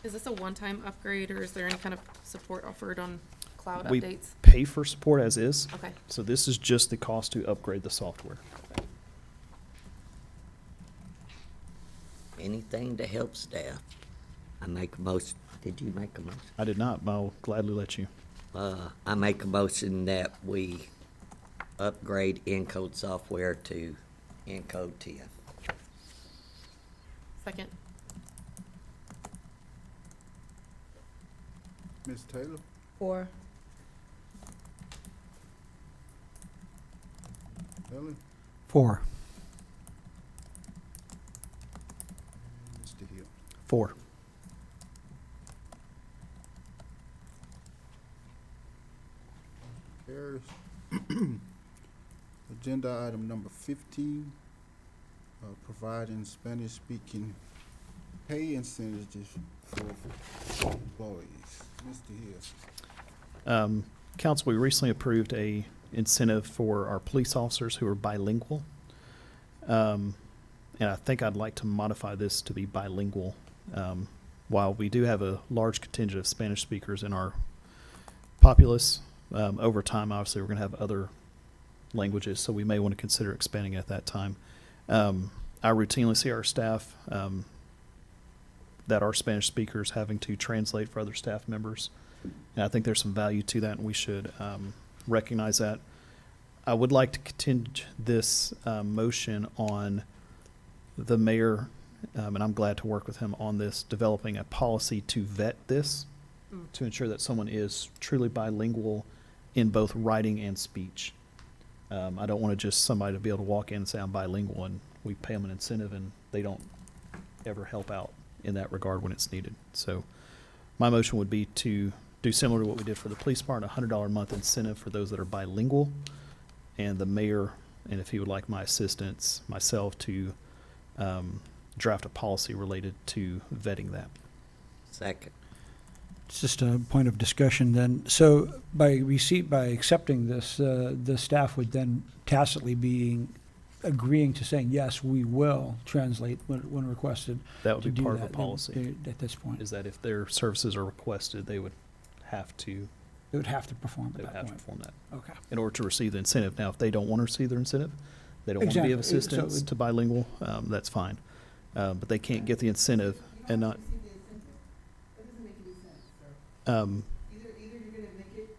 Is this a one-time upgrade, or is there any kind of support offered on cloud We updates? pay for support as is, Okay. so this is just the cost to upgrade the software. Anything to help staff. I make a motion. Did you make a motion? I did not, but I'll gladly let you. I make a motion that we upgrade Encode software to Encode 10. Second. Ms. Taylor? 4. Ellen? 4. Mr. Hill? 4. Carries. Agenda item number 15, providing Spanish-speaking pay incentives for employees. Mr. Hill? Council, we recently approved a incentive for our police officers who are bilingual. And I think I'd like to modify this to be bilingual. While we do have a large contingent of Spanish speakers in our populace, over time, obviously, we're going to have other languages, so we may want to consider expanding at that time. I routinely see our staff that are Spanish speakers having to translate for other staff members. And I think there's some value to that, and we should recognize that. I would like to contingent this motion on the mayor, and I'm glad to work with him on this, developing a policy to vet this, to ensure that someone is truly bilingual in both writing and speech. I don't want to just somebody to be able to walk in and say I'm bilingual and we pay them an incentive and they don't ever help out in that regard when it's needed. So my motion would be to do similar to what we did for the police department, $100 a month incentive for those that are bilingual, and the mayor, and if he would like my assistance, myself, to draft a policy related to vetting that. Second. It's just a point of discussion then. So by accepting this, the staff would then tacitly agreeing to saying, yes, we will translate when requested. That would to be do part of that. a policy, At this point, is that if their services are requested, they would have to they would have to perform they at would that have to point. perform that Okay. in order to receive the incentive. Now, if they don't want to receive their incentive, they don't want to be of Exactly. So assistance to bilingual, that's fine. But they can't get the incentive and not.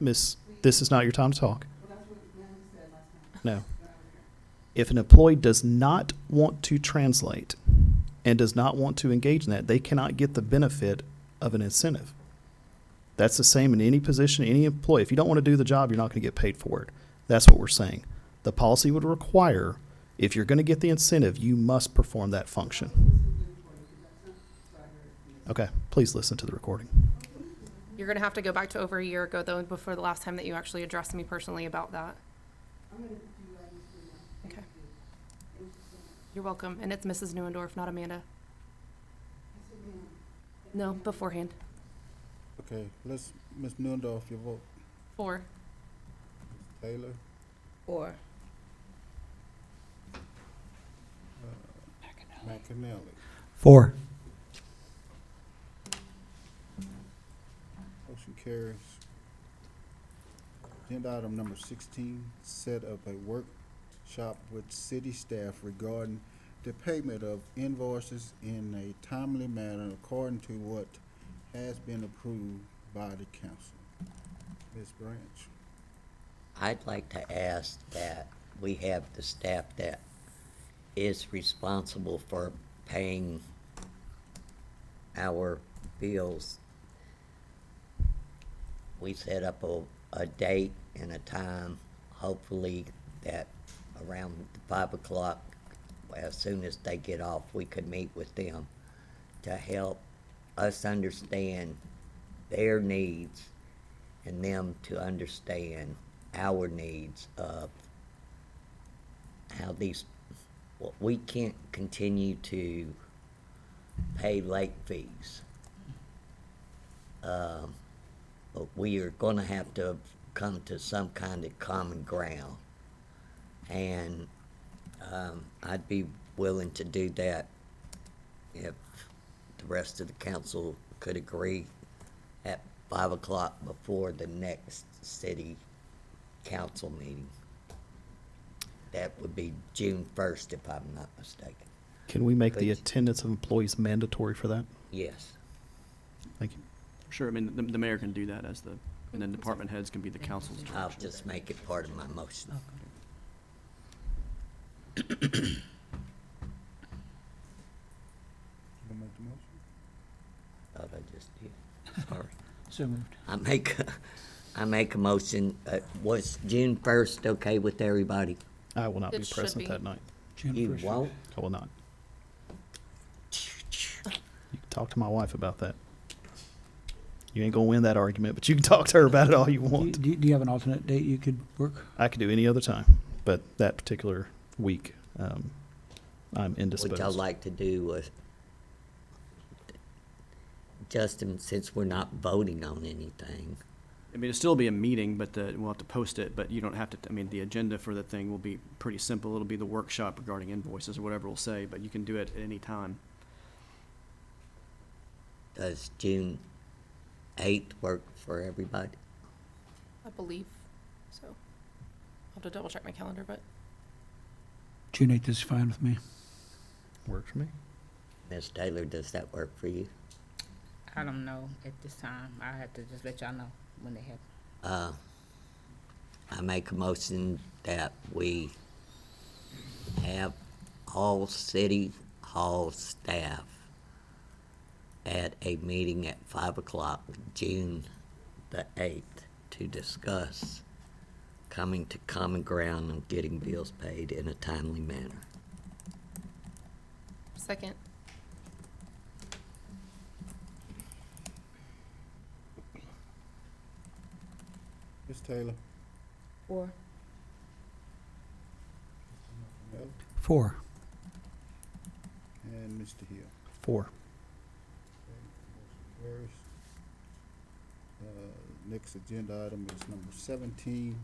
Miss, this is not your time to talk. No. If an employee does not want to translate and does not want to engage in that, they cannot get the benefit of an incentive. That's the same in any position, any employee. If you don't want to do the job, you're not going to get paid for it. That's what we're saying. The policy would require, if you're going to get the incentive, you must perform that function. Okay, please listen to the recording. You're gonna have to go back to over a year ago, though, before the last time that you actually addressed me personally about that. Okay. You're welcome, and it's Mrs. Neuendorf, not Amanda. No, beforehand. Okay, Ms. Newendorf, your vote. 4. Taylor, Or McAnally. 4. Motion carries. Agenda item number 16, set up a workshop with city staff regarding the payment of invoices in a timely manner according to what has been approved by the council. Ms. Branch. I'd like to ask that we have the staff that is responsible for paying our bills. We set up a date and a time, hopefully that around 5 o'clock, as soon as they get off, we could meet with them to help us understand their needs and them to understand our needs of how these, well, we can't continue to pay late fees. But we are gonna have to come to some kind of common ground. And I'd be willing to do that if the rest of the council could agree at 5 o'clock before the next city council meeting. That would be June 1st, if I'm not mistaken. Can we make the Please. attendance of employees mandatory for that? Yes. Thank you. Sure, I mean, the mayor can do that as the, and then department heads can be the council's I'll direction. just make it part of my motion. You gonna make the motion? Thought I just did. Sorry. So moved. I make a motion, was June 1st okay with everybody? I will not be It should present be. that night. June You 1st. won't? I will not. You can talk to my wife about that. You ain't gonna win that argument, but you can talk to her about it all you want. Do you have an alternate date you could work? I could do any other time, but that particular week, I'm indisposed. What I'd like to do was, Justin, since we're not voting on anything, I mean, it'll still be a meeting, but we'll have to post it, but you don't have to, I mean, the agenda for the thing will be pretty simple. It'll be the workshop regarding invoices or whatever we'll say, but you can do it at any time. does June 8th work for everybody? I believe so. I'll have to double check my calendar, but June 8th is fine with me. Works for me. Ms. Taylor, does that work for you? I don't know at this time. I have to just let y'all know when they have. I make a motion that we have all city hall staff at a meeting at 5 o'clock, June the 8th, to discuss coming to common ground and getting bills paid in a timely manner. second. Ms. Taylor. Or McAnally, 4. and Mr. Hill. 4. Okay, motion carries. Next agenda item is number 17,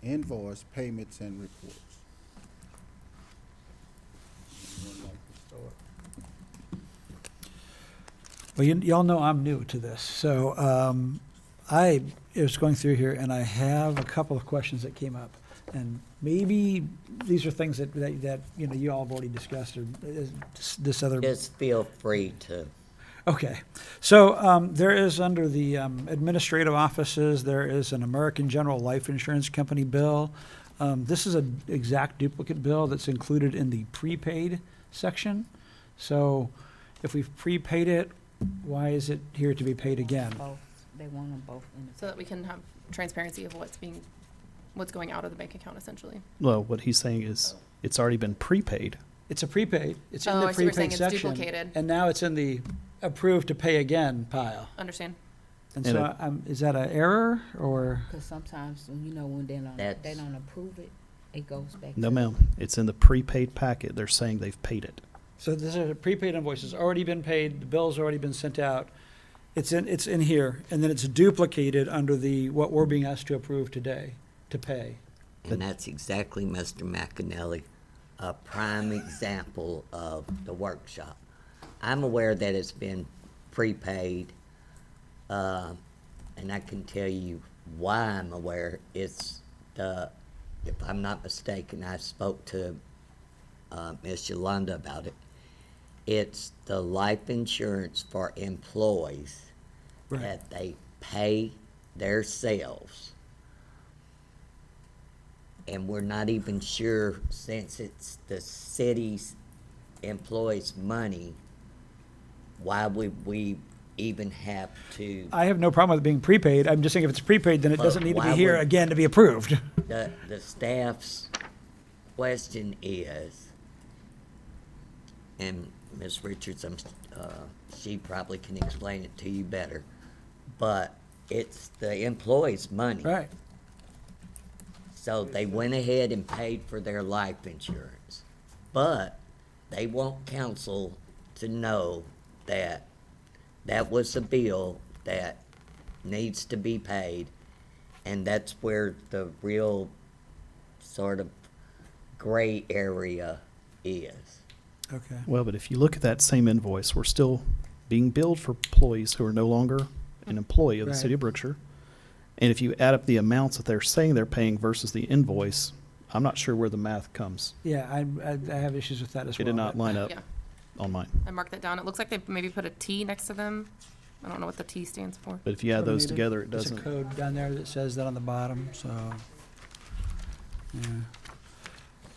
invoice payments and reports. Anyone like to start? Well, y'all know I'm new to this, so I was going through here and I have a couple of questions that came up. And maybe these are things that you know, you all have already discussed, or this other. Just feel free to. Okay, so there is, under the administrative offices, there is an American General Life Insurance Company bill This is an exact duplicate bill that's included in the prepaid section. So if we've prepaid it, why is it here to be paid again? Both, they want them both in the. So that we can have transparency of what's going out of the bank account essentially. Well, what he's saying is it's already been prepaid. It's a prepaid. It's in Oh, the I see what you're saying. prepaid It's section. duplicated. And now it's in the approved to pay again pile. Understand? And And so, is that an error or? Because sometimes, when they That's- don't approve it, it goes back. No, to- ma'am. It's in the prepaid packet. They're saying they've paid it. So this is a prepaid invoice, it's already been paid, the bill's already been sent out. It's in here, and then it's duplicated under what we're being asked to approve today, to pay. And that's exactly, Mr. McAnally, a prime example of the workshop. I'm aware that it's been prepaid, and I can tell you why I'm aware. It's if I'm not mistaken, I spoke to Ms. Yolanda about it. It's the life insurance for employees Right. that they pay themselves. And we're not even sure, since it's the city's employees' money, why would we even have to, I have no problem with it being prepaid, I'm just saying if it's prepaid, then it But doesn't need to be why here would- again to be approved. the staff's question is, and Ms. Richards, she probably can explain it to you better, but it's the employees' money. Right, So they went ahead and paid for their life insurance. But they want council to know that that was a bill that needs to be paid. And that's where the real sort of gray area is. okay. Well, but if you look at that same invoice, we're still being billed for employees who are no longer an employee of the city Right. of Brookshire. And if you add up the amounts that they're saying they're paying versus the invoice, I'm not sure where the math comes. Yeah, I have issues with that as well. It did not but- line up Yeah. on mine. I marked that down. It looks like they maybe put a T next to them. I don't know what the T stands for. But if you add those Coordinated. together, it There's a doesn't. code down there that says that on the bottom, so, yeah.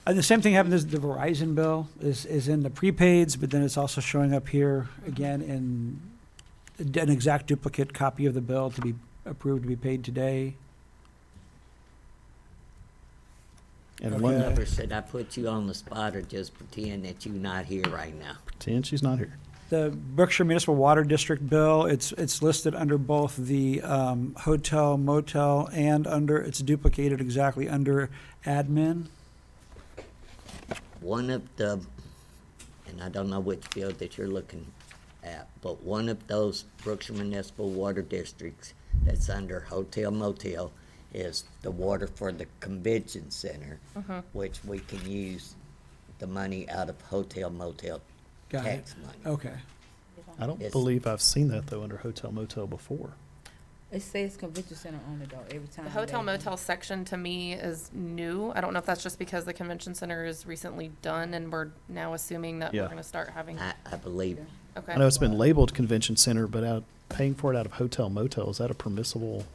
And the same thing happened as the Verizon bill is in the prepaids, but then it's also showing up here again in an exact duplicate copy of the bill to be approved to be paid today. And Okay. one, Never said I put you on the spot or just pretend that you're not here right now. pretend she's not here. The Brookshire Municipal Water District bill, it's listed under both the hotel, motel, and it's duplicated exactly under admin. One of the, and I don't know which bill that you're looking at, but one of those Brookshire Municipal Water Districts that's under hotel motel is the water for the convention center, which we can use the money out of hotel motel Got it. tax money. Okay. I don't Yes. believe I've seen that though under hotel motel before. It says convention center on it though, every time. The hotel they- motel section to me is new. I don't know if that's just because the convention center is recently done and we're now assuming that Yeah. we're gonna start having, I believe, okay. I know it's been labeled convention center, but paying for it out of hotel motel, is that a permissible?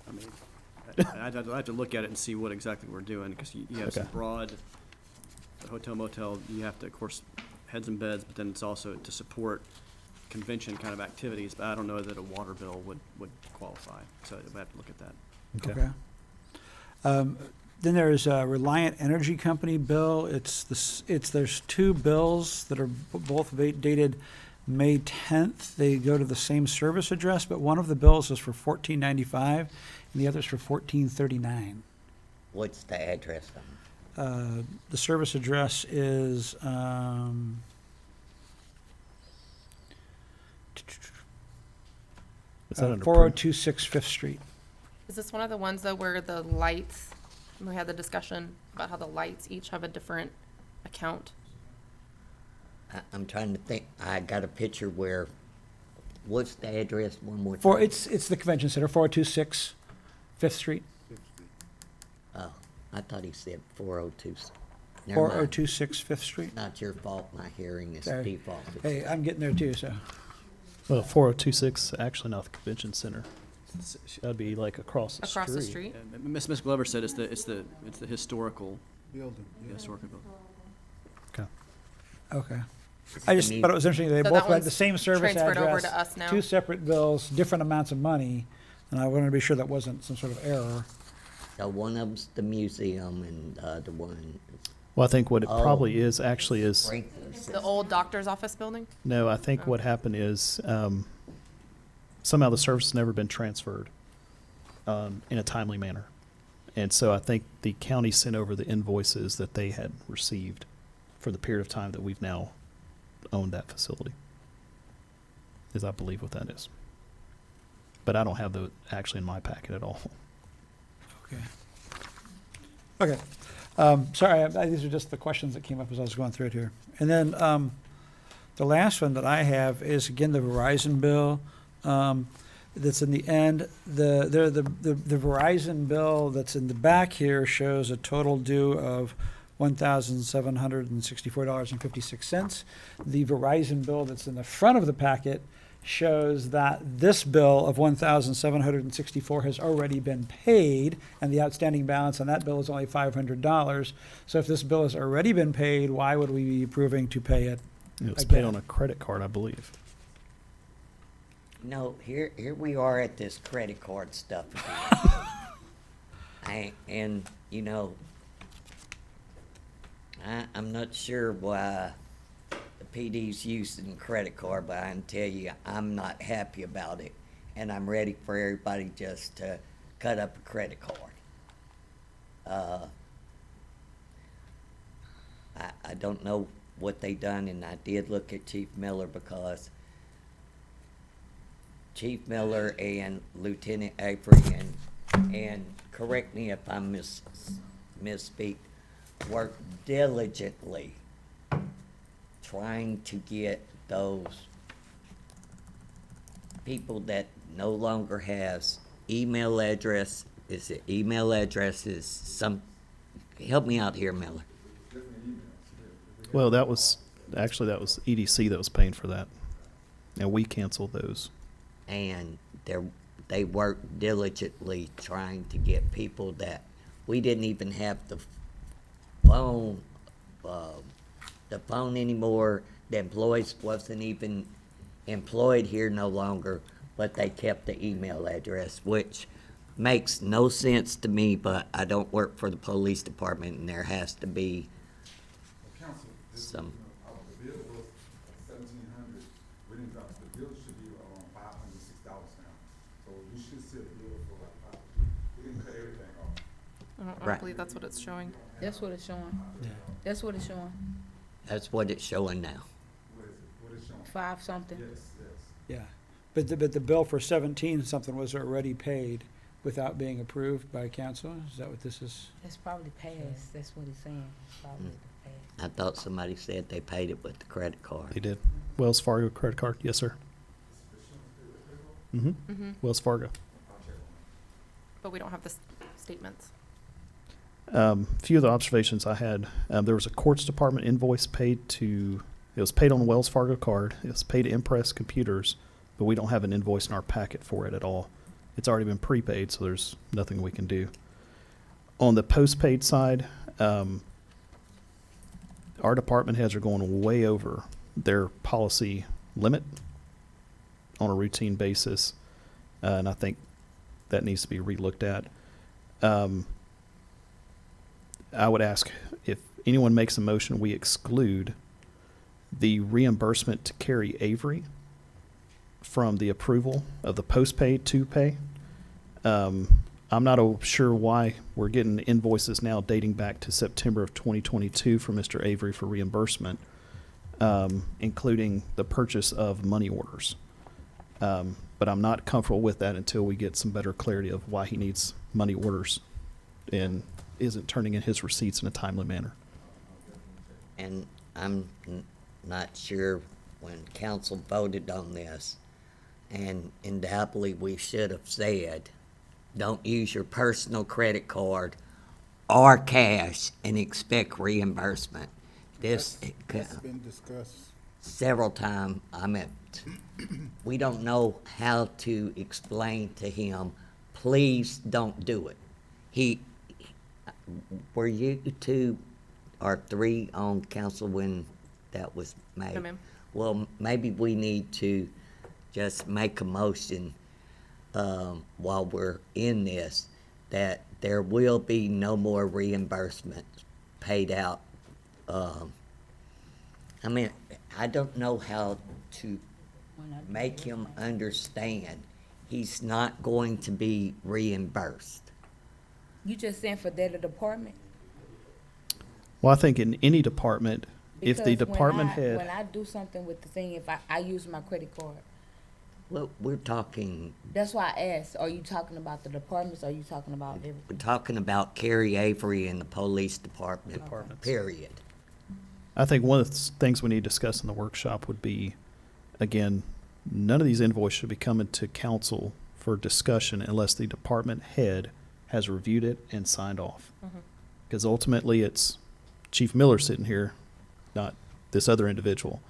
I mean, I'd have to look at it and see what exactly we're doing, because you have some Okay. broad, the hotel motel, you have to, of course, heads and beds, but then it's also to support convention kind of activities, but I don't know that a water bill would qualify, so we have to look at that. Okay. Then there's a Reliant Energy Company bill. There's two bills that are both dated May 10th. They go to the same service address, but one of the bills is for $14.95 and the other's for $14.39. what's the address on it? The service address is, Is that under? 4026 Fifth Street. Is this one of the ones though where the lights, we had the discussion about how the lights each have a different account? I'm trying to think, I got a picture where, what's the address one more time? It's the convention center, 4026 Fifth Street, Oh, I thought he said 402. Never mind. 4026 Fifth Street. Not your fault, my hearing is Sorry. defaulted. Hey, I'm getting there too, so. Well, 4026, actually not the convention center. That'd be like across the street. Across the street? Miss Glover said it's the historical, Building, yeah. historical building. Okay. Okay. I just thought it was interesting, they So both that had the one's same service transferred over address. to us now? Two separate bills, different amounts of money, and I wanted to be sure that wasn't some sort of error. So one of them's the museum and the other one Well, I think what it Oh. probably is actually is, sprinkler system. The old doctor's office building? no, I think what happened is somehow the service has never been transferred in a timely manner. And so I think the county sent over the invoices that they had received for the period of time that we've now owned that facility, is I believe what that is. But I don't have the actually in my packet at all. Okay. Okay. Sorry, these are just the questions that came up as I was going through it here. And then the last one that I have is, again, the Verizon bill that's in the end. The Verizon bill that's in the back here shows a total due of $1,764.56. The Verizon bill that's in the front of the packet shows that this bill of $1,764 has already been paid, and the outstanding balance on that bill is only $500. So if this bill has already been paid, why would we be approving to pay it? It was Again. paid on a credit card, I believe. No, here we are at this credit card stuff again. And, you know, I'm not sure why the PD's using credit card, but I can tell you, I'm not happy about it. And I'm ready for everybody just to cut up a credit card. I don't know what they done, and I did look at Chief Miller because Chief Miller and Lieutenant Avery and correct me if I misspeak, worked diligently trying to get those people that no longer has email address. Is it email addresses? Help me out here, Miller. Well, that was EDC that was paying for that, and we canceled those. And they worked diligently trying to get people that we didn't even have the phone anymore. The employees wasn't even employed here no longer, but they kept the email address, which makes no sense to me, but I don't work for the police department, and there has to be some. The bill was $1,700. We didn't drop it. The bill should be around $506 now. So you should see a bill for like we didn't cut everything off. I don't Right. believe that's what it's showing. That's what it's showing. That's what it's showing. That's what it's showing now. What is it? What is showing? 5 something. Yes, yes. Yeah. But the bill for 17 something was already paid without being approved by council? Is that what this is? It's probably passed. That's what he's saying. It's probably passed. I thought somebody said they paid it with the credit card. They did. Wells Fargo credit card, yes, sir. Mm-hmm. Mm-hmm. Wells Fargo. But we don't have the statements. Few of the observations I had, there was a courts department invoice paid to, it was paid on the Wells Fargo card. It was paid to Impress Computers, but we don't have an invoice in our packet for it at all. It's already been prepaid, so there's nothing we can do. On the postpaid side, our department heads are going way over their policy limit on a routine basis, and I think that needs to be relooked at. I would ask if anyone makes a motion, we exclude the reimbursement to Carrie Avery from the approval of the postpaid to pay. I'm not sure why we're getting invoices now dating back to September of 2022 for Mr. Avery for reimbursement, including the purchase of money orders. But I'm not comfortable with that until we get some better clarity of why he needs money orders and isn't turning in his receipts in a timely manner. And I'm not sure when council voted on this, and undoubtedly we should have said, don't use your personal credit card or cash and expect reimbursement. That's been discussed several times, we don't know how to explain to him, please don't do it. Were you two or three on council when that was made? No, ma'am. Well, maybe we need to just make a motion, while we're in this, that there will be no more reimbursement paid out. I mean, I don't know how to make him understand he's not going to be reimbursed. You just saying for that department? Well, I think in any department, if the Because department when head, I do something with the thing, if I use my credit card, Well, we're talking that's why I asked, are you talking about the departments, or are you talking about We're everything? talking about Carrie Avery and the police department, Departments. period. I think one of the things we need to discuss in the workshop would be, again, none of these invoices should be coming to council for discussion unless the department head has reviewed it and signed off. Because ultimately, it's Chief Miller sitting here, not this other individual.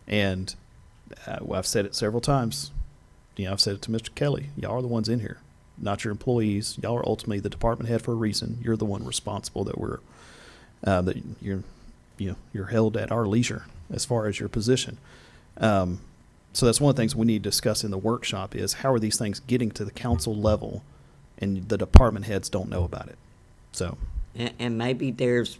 And I've said it several times. I've said it to Mr. Kelly. Y'all are the ones in here, not your employees. Y'all are ultimately the department head for a reason. You're the one responsible that you're held at our leisure as far as your position. So that's one of the things we need to discuss in the workshop is how are these things getting to the council level and the department heads don't know about it. So And maybe there's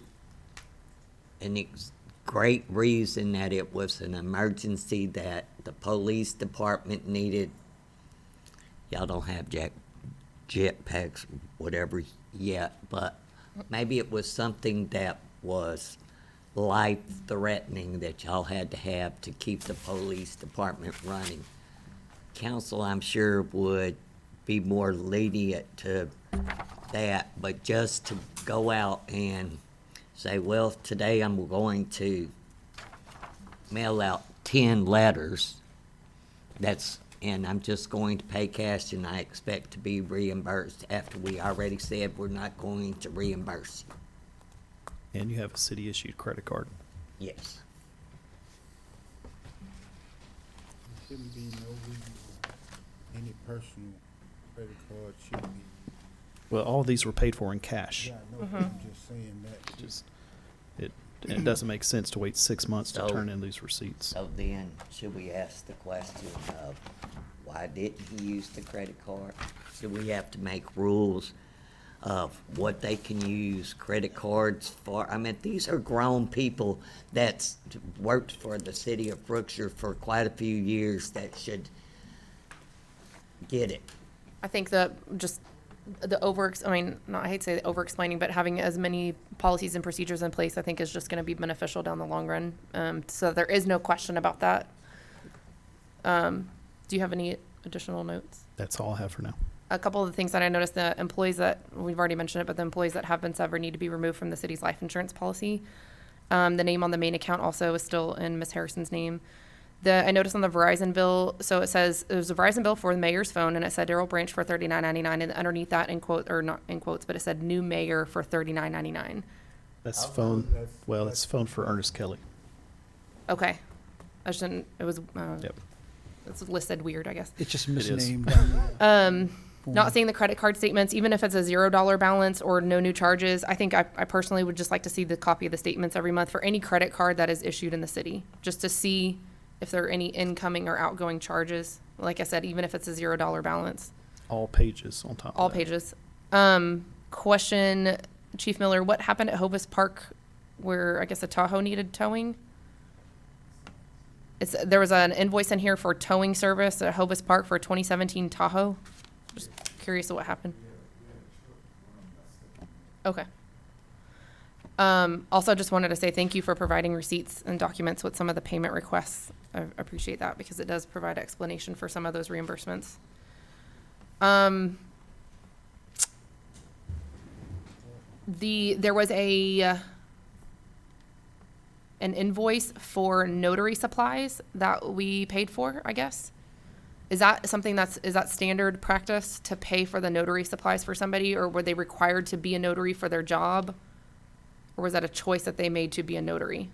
great reason that it was an emergency that the police department needed. Y'all don't have jetpacks, whatever yet, but maybe it was something that was life-threatening that y'all had to have to keep the police department running. Council, I'm sure, would be more lenient to that, but just to go out and say, well, today I'm going to mail out 10 letters, and I'm just going to pay cash and I expect to be reimbursed after we already said we're not going to reimburse you. and you have a city issued credit card. Yes. There shouldn't be no reason any personal credit card should be. Well, all of these were paid for in cash. Yeah, I know, I'm just saying that. Just it doesn't make sense to wait 6 months to So- turn in these receipts. So then, should we ask the question of why didn't he use the credit card? Do we have to make rules of what they can use credit cards for? I mean, these are grown people that's worked for the city of Brookshire for quite a few years that should get it. I think that just I hate to say over-explaining, but having as many policies and procedures in place, I think is just going to be beneficial down the long run. So there is no question about that. Do you have any additional notes? That's all I have for now. A couple of the things that I noticed, the employees that, we've already mentioned it, but the employees that have been severed need to be removed from the city's life insurance policy. The name on the main account also is still in Ms. Harrison's name. I noticed on the Verizon bill, so it says, there's a Verizon bill for the mayor's phone, and it said Darrell Branch for $39.99, and underneath that, in quote, or not in quotes, but it said new mayor for $39.99. That's I'll phone. vote that's- Well, that's phone for Ernest Kelly. Okay. I just didn't, it was, Yep. it's listed weird, I guess. It's just is. misnamed. Not seeing the credit card statements, even if it's a $0 balance or no new charges, I think I personally would just like to see the copy of the statements every month for any credit card that is issued in the city, just to see if there are any incoming or outgoing charges. Like I said, even if it's a $0 balance, All pages on top of all that. pages. Question, Chief Miller, what happened at Hovis Park where I guess a Tahoe needed towing? There was an invoice in here for towing service at Hovis Park for a 2017 Tahoe. Just curious what happened. Okay. Also, just wanted to say thank you for providing receipts and documents with some of the payment requests. I appreciate that because it does provide explanation for some of those reimbursements. There was an invoice for notary supplies that we paid for, I guess. Is that something is that standard practice to pay for the notary supplies for somebody, or were they required to be a notary for their job? Or was that a choice that they made to be a notary?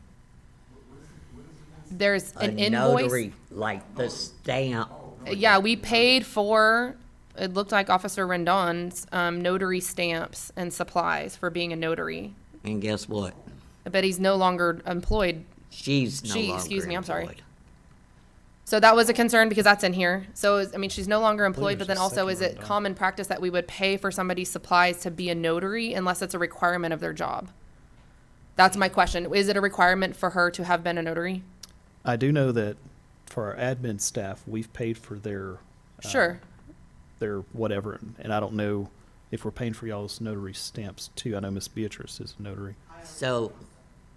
There's A an invoice. notary, like the stamp. Yeah, we paid for, it looked like Officer Rendon's, notary stamps and supplies for being a notary. And guess what? But he's no longer employed. She's no longer Excuse me, I'm sorry. employed. So that was a concern because that's in here. So, I mean, she's no longer employed, but there's then a also, second is it Rendon. common practice that we would pay for somebody's supplies to be a notary unless it's a requirement of their job? That's my question. Is it a requirement for her to have been a notary? I do know that for our admin staff, we've paid for Sure. their whatever, and I don't know if we're paying for y'all's notary stamps too. I know Miss Beatrice is a notary. So,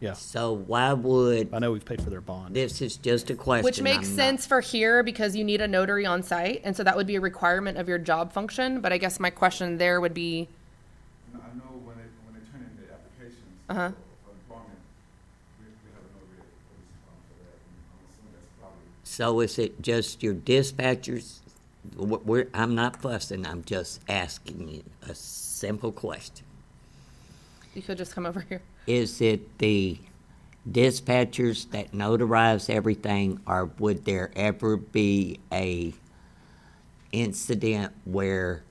Yeah, so why would, I know we've paid for their bond. this is just a question. Which makes I'm not- sense for here because you need a notary on site, and so that would be a requirement of your job function. But I guess my question there would be, I know when they turn in the applications Uh-huh. for employment, we have a notary for that, and I'm assuming that's probably. So is it just your dispatchers? I'm not fussing, I'm just asking you a simple question. you could just come over here. Is it the dispatchers that notarize everything, or would there ever be a incident where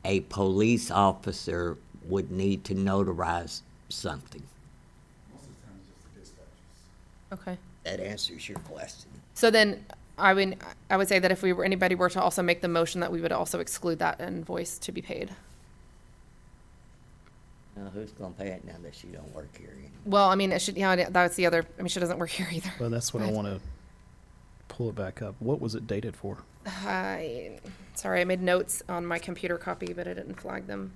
a police officer would need to notarize something? Most of the time, it's just the dispatchers. Okay. That answers your question. So then I would say that if anybody were to also make the motion that we would also exclude that invoice to be paid. Now, who's gonna pay it now that she don't work here anymore? Well, I mean, it should, yeah, that's the other, I mean, she doesn't work here either. Well, that's what I want to pull it back up. What was it dated for? Sorry, I made notes on my computer copy, but I didn't flag them.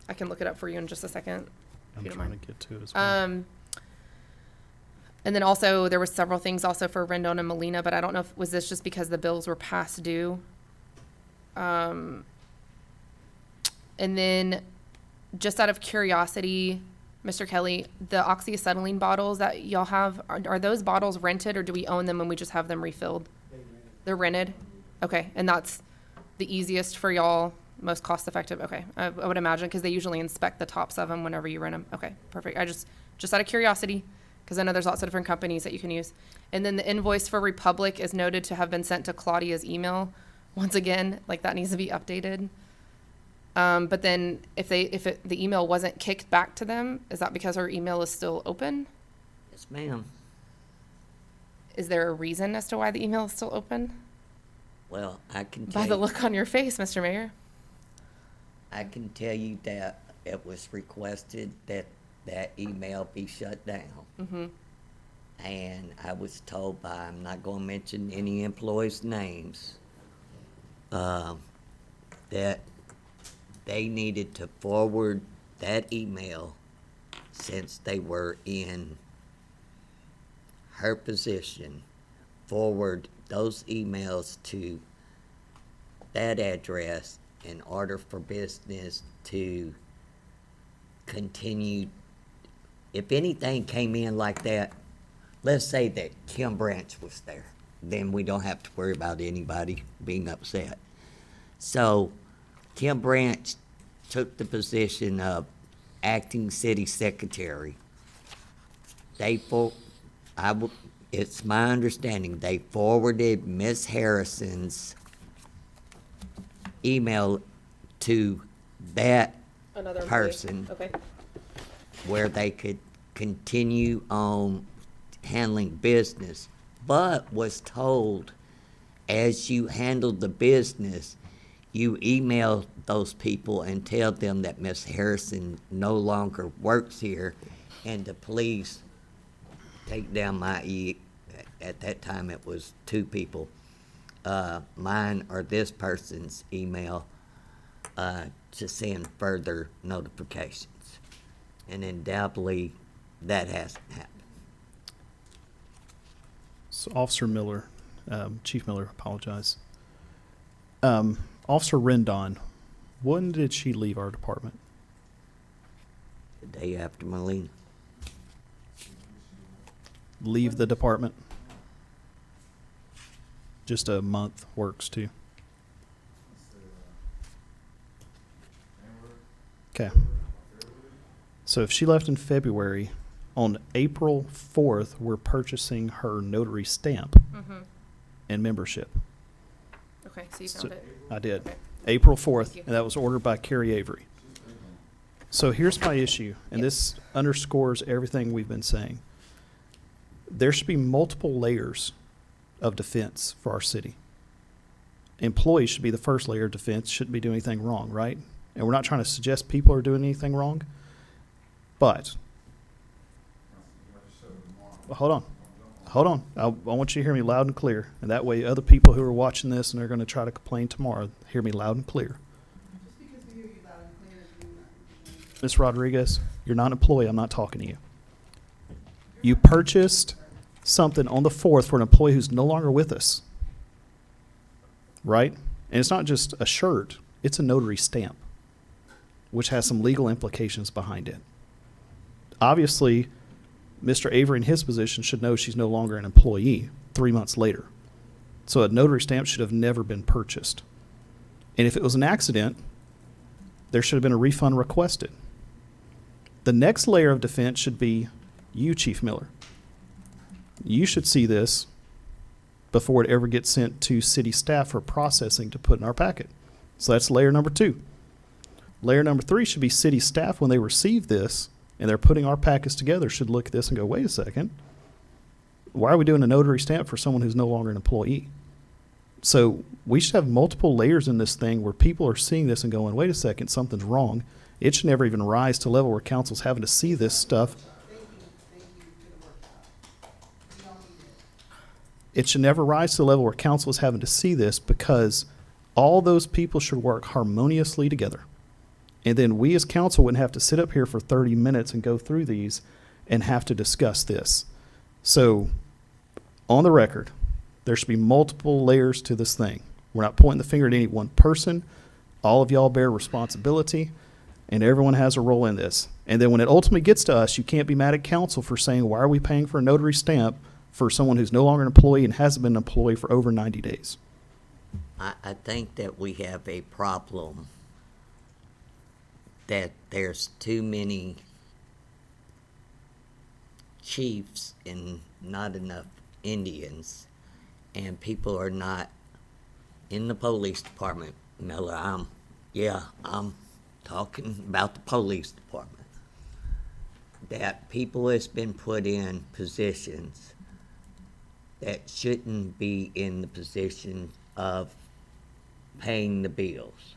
I can look it up for you in just a second. I'm you don't trying mind. to get to it as well. And then also, there were several things also for Rendon and Molina, but I don't know if, was this just because the bills were past due? And then, just out of curiosity, Mr. Kelly, the oxyacetylene bottles that y'all have, are those bottles rented, or do we own them and we just have them refilled? They're rented? Okay, and that's the easiest for y'all, most cost-effective? Okay, I would imagine, because they usually inspect the tops of them whenever you rent them. Okay, perfect. I just out of curiosity, because I know there's lots of different companies that you can use. And then the invoice for Republic is noted to have been sent to Claudia's email. Once again, like, that needs to be updated. But then the email wasn't kicked back to them, is that because her email is still open? Yes, ma'am. Is there a reason as to why the email is still open? Well, I can By tell the you, look on your face, Mr. Mayor. I can tell you that it was requested that that email be shut down. Mm-hmm. And I was told by, I'm not gonna mention any employees' names, that they needed to forward that email, since they were in her position, forward those emails to that address in order for business to continue. If anything came in like that, let's say that Kim Branch was there, then we don't have to worry about anybody being upset. So Kim Branch took the position of acting city secretary. It's my understanding they forwarded Miss Harrison's email to that Another person Okay. where they could continue on handling business, but was told, as you handle the business, you email those people and tell them that Miss Harrison no longer works here, and to please take down my at that time it was 2 people, mine or this person's email, to send further notifications. And undoubtedly, that hasn't happened. So Officer Miller, Chief Miller, apologize. Officer Rendon, when did she leave our department? The day after Molina. Leave the department? Just a month works too. Okay. So if she left in February, On April 4th, we're purchasing her notary stamp Mm-hmm. and membership. Okay, so you So- found it. I did. Okay. April 4th, Thank you. and that was ordered by Carrie Avery. So here's my issue, and Yep. this underscores everything we've been saying. There should be multiple layers of defense for our city. Employees should be the first layer of defense, shouldn't be doing anything wrong, right? And we're not trying to suggest people are doing anything wrong, but, hold on. Hold on. I want you to hear me loud and clear. And that way other people who are watching this and are going to try to complain tomorrow, hear me loud and clear. Ms. Rodriguez, you're not an employee. I'm not talking to you. You purchased something on the 4th for an employee who's no longer with us. Right? And it's not just a shirt. It's a notary stamp, which has some legal implications behind it. Obviously, Mr. Avery in his position should know she's no longer an employee 3 months later. So a notary stamp should have never been purchased. And if it was an accident, there should have been a refund requested. The next layer of defense should be you, Chief Miller. You should see this before it ever gets sent to city staff for processing to put in our packet. So that's layer number 2. Layer number 3 should be city staff when they receive this and they're putting our packets together should look at this and go, wait a second, why are we doing a notary stamp for someone who's no longer an employee? So we should have multiple layers in this thing where people are seeing this and going, wait a second, something's wrong. It should never even rise to a level where council's having to see this stuff. It should never rise to the level where council is having to see this because all those people should work harmoniously together. And then we as council wouldn't have to sit up here for 30 minutes and go through these and have to discuss this. So on the record, there should be multiple layers to this thing. We're not pointing the finger at any one person. All of y'all bear responsibility and everyone has a role in this. And then when it ultimately gets to us, you can't be mad at council for saying, why are we paying for a notary stamp for someone who's no longer an employee and hasn't been an employee for over 90 days? I think that we have a problem that there's too many chiefs and not enough Indians, and people are not in the police department. Miller, I'm talking about the police department. That people has been put in positions that shouldn't be in the position of paying the bills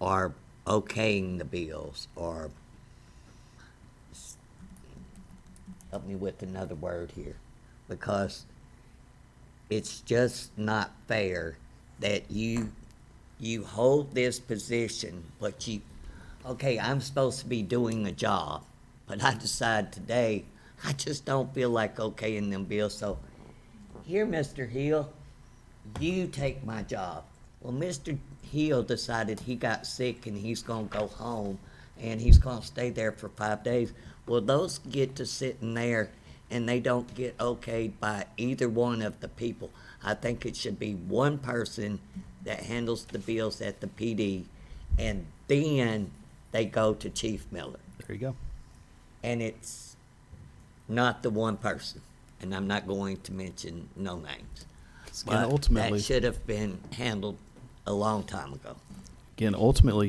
or okaying the bills, or help me with another word here, because it's just not fair that you hold this position, but okay, I'm supposed to be doing a job, but I decide today I just don't feel like okaying them bills, so here, Mr. Hill, you take my job. Well, Mr. Hill decided he got sick and he's gonna go home and he's gonna stay there for 5 days. Well, those get to sitting there and they don't get okayed by either one of the people. I think it should be one person that handles the bills at the PD, and then they go to Chief Miller. There you go. And it's not the one person, and I'm not going to mention no names. Again, But ultimately, that should have been handled a long time ago.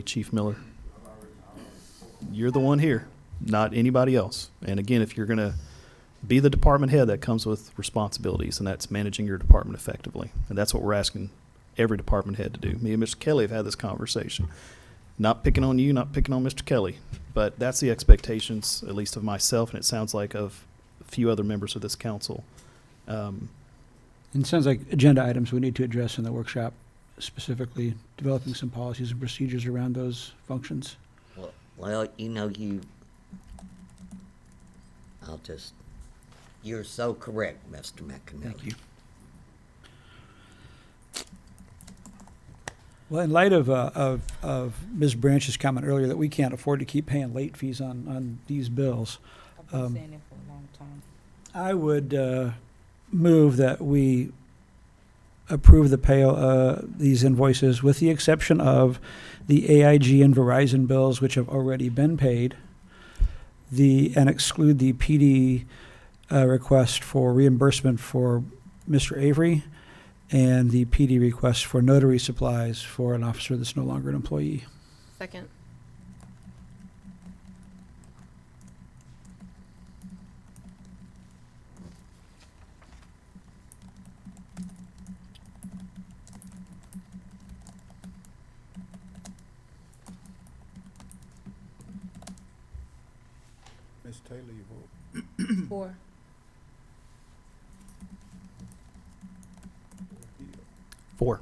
Chief Miller, you're the one here, not anybody else. And again, if you're going to be the department head, that comes with responsibilities, and that's managing your department effectively. And that's what we're asking every department head to do. Me and Mr. Kelly have had this conversation. Not picking on you, not picking on Mr. Kelly, but that's the expectations, at least of myself, and it sounds like of a few other members of this council. And it sounds like agenda items we need to address in the workshop, specifically developing some policies and procedures around those functions. Well, you're so correct, Mr. McAnally. Thank you. Well, in light of Ms. Branch's comment earlier that we can't afford to keep paying late fees on these bills, I've been saying it for a long time. I would move that we approve the pay these invoices with the exception of the AIG and Verizon bills, which have already been paid, and exclude the PD request for reimbursement for Mr. Avery and the PD request for notary supplies for an officer that's no longer an employee. Second. Ms. Taylor, you vote. 4. 4.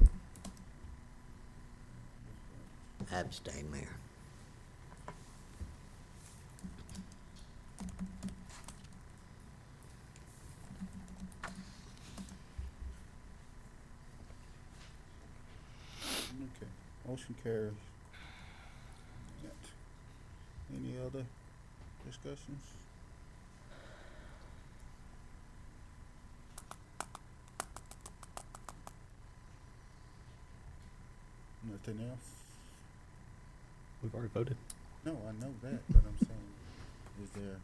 Abstain, Mayor. Okay, motion carries. Any other discussions? Nothing else? We've already voted. No, I know that, but I'm saying, is there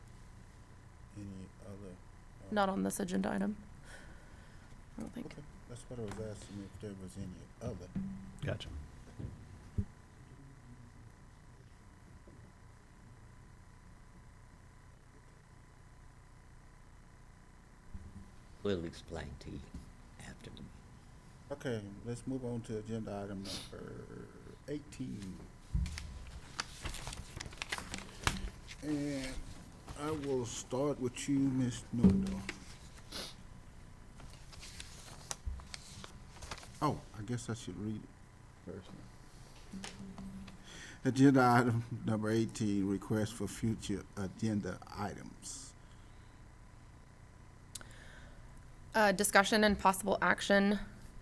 any other? Not on this agenda item. I don't think. Okay, that's what I was asking, if there was any other. Gotcha. We'll explain to you after the Okay, let's move on to agenda item number 18. And I will start with you, Ms. Nordell. Oh, I guess I should read it first. Agenda item number 18, request for future agenda items. Discussion and possible action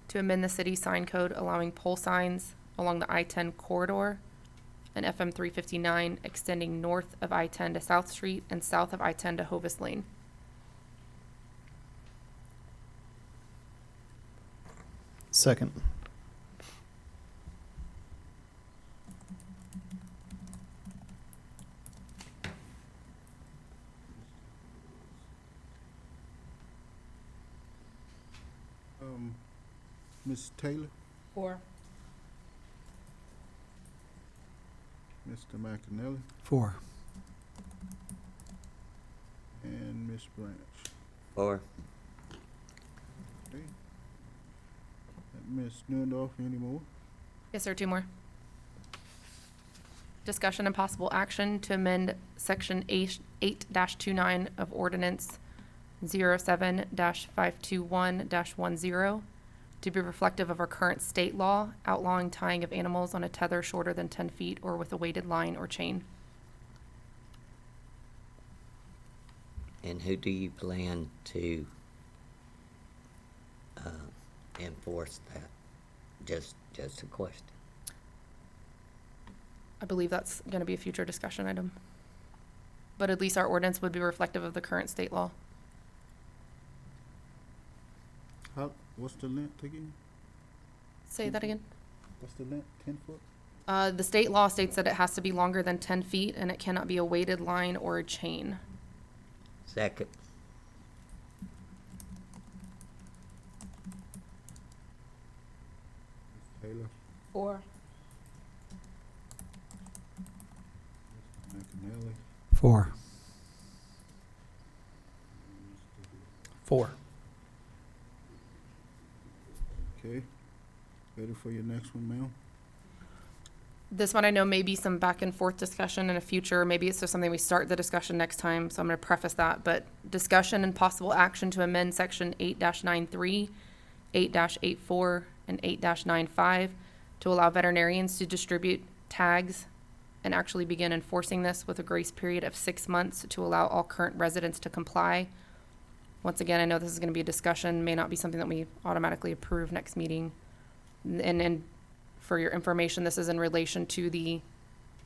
to amend the city sign code allowing pole signs along the I-10 corridor and FM 359 extending north of I-10 to South Street and south of I-10 to Hovis Lane. Second. Ms. Taylor, 4. Mr. McAnally, 4. and Ms. Branch. 4. Okay. Ms. Newendorf, any more? Yes, sir, 2 more. Discussion and possible action to amend section 8-29 of ordinance 07-521-10 to be reflective of our current state law outlawing tying of animals on a tether shorter than 10 feet or with a weighted line or chain. And who do you plan to enforce that? Just a question. I believe that's going to be a future discussion item. But at least our ordinance would be reflective of the current state law. What's the length again? Say that again. What's the length, 10 foot? The state law states that it has to be longer than 10 feet and it cannot be a weighted line or a chain. Second. Taylor, 4. McAnally, 4. 4. okay. Ready for your next one, ma'am? This one I know may be some back and forth discussion in a future. Maybe it's just something we start the discussion next time, so I'm going to preface that. But discussion and possible action to amend section 8-93, 8-84, and 8-95 to allow veterinarians to distribute tags and actually begin enforcing this with a grace period of 6 months to allow all current residents to comply. Once again, I know this is going to be a discussion, may not be something that we automatically approve next meeting. And for your information, this is in relation to the,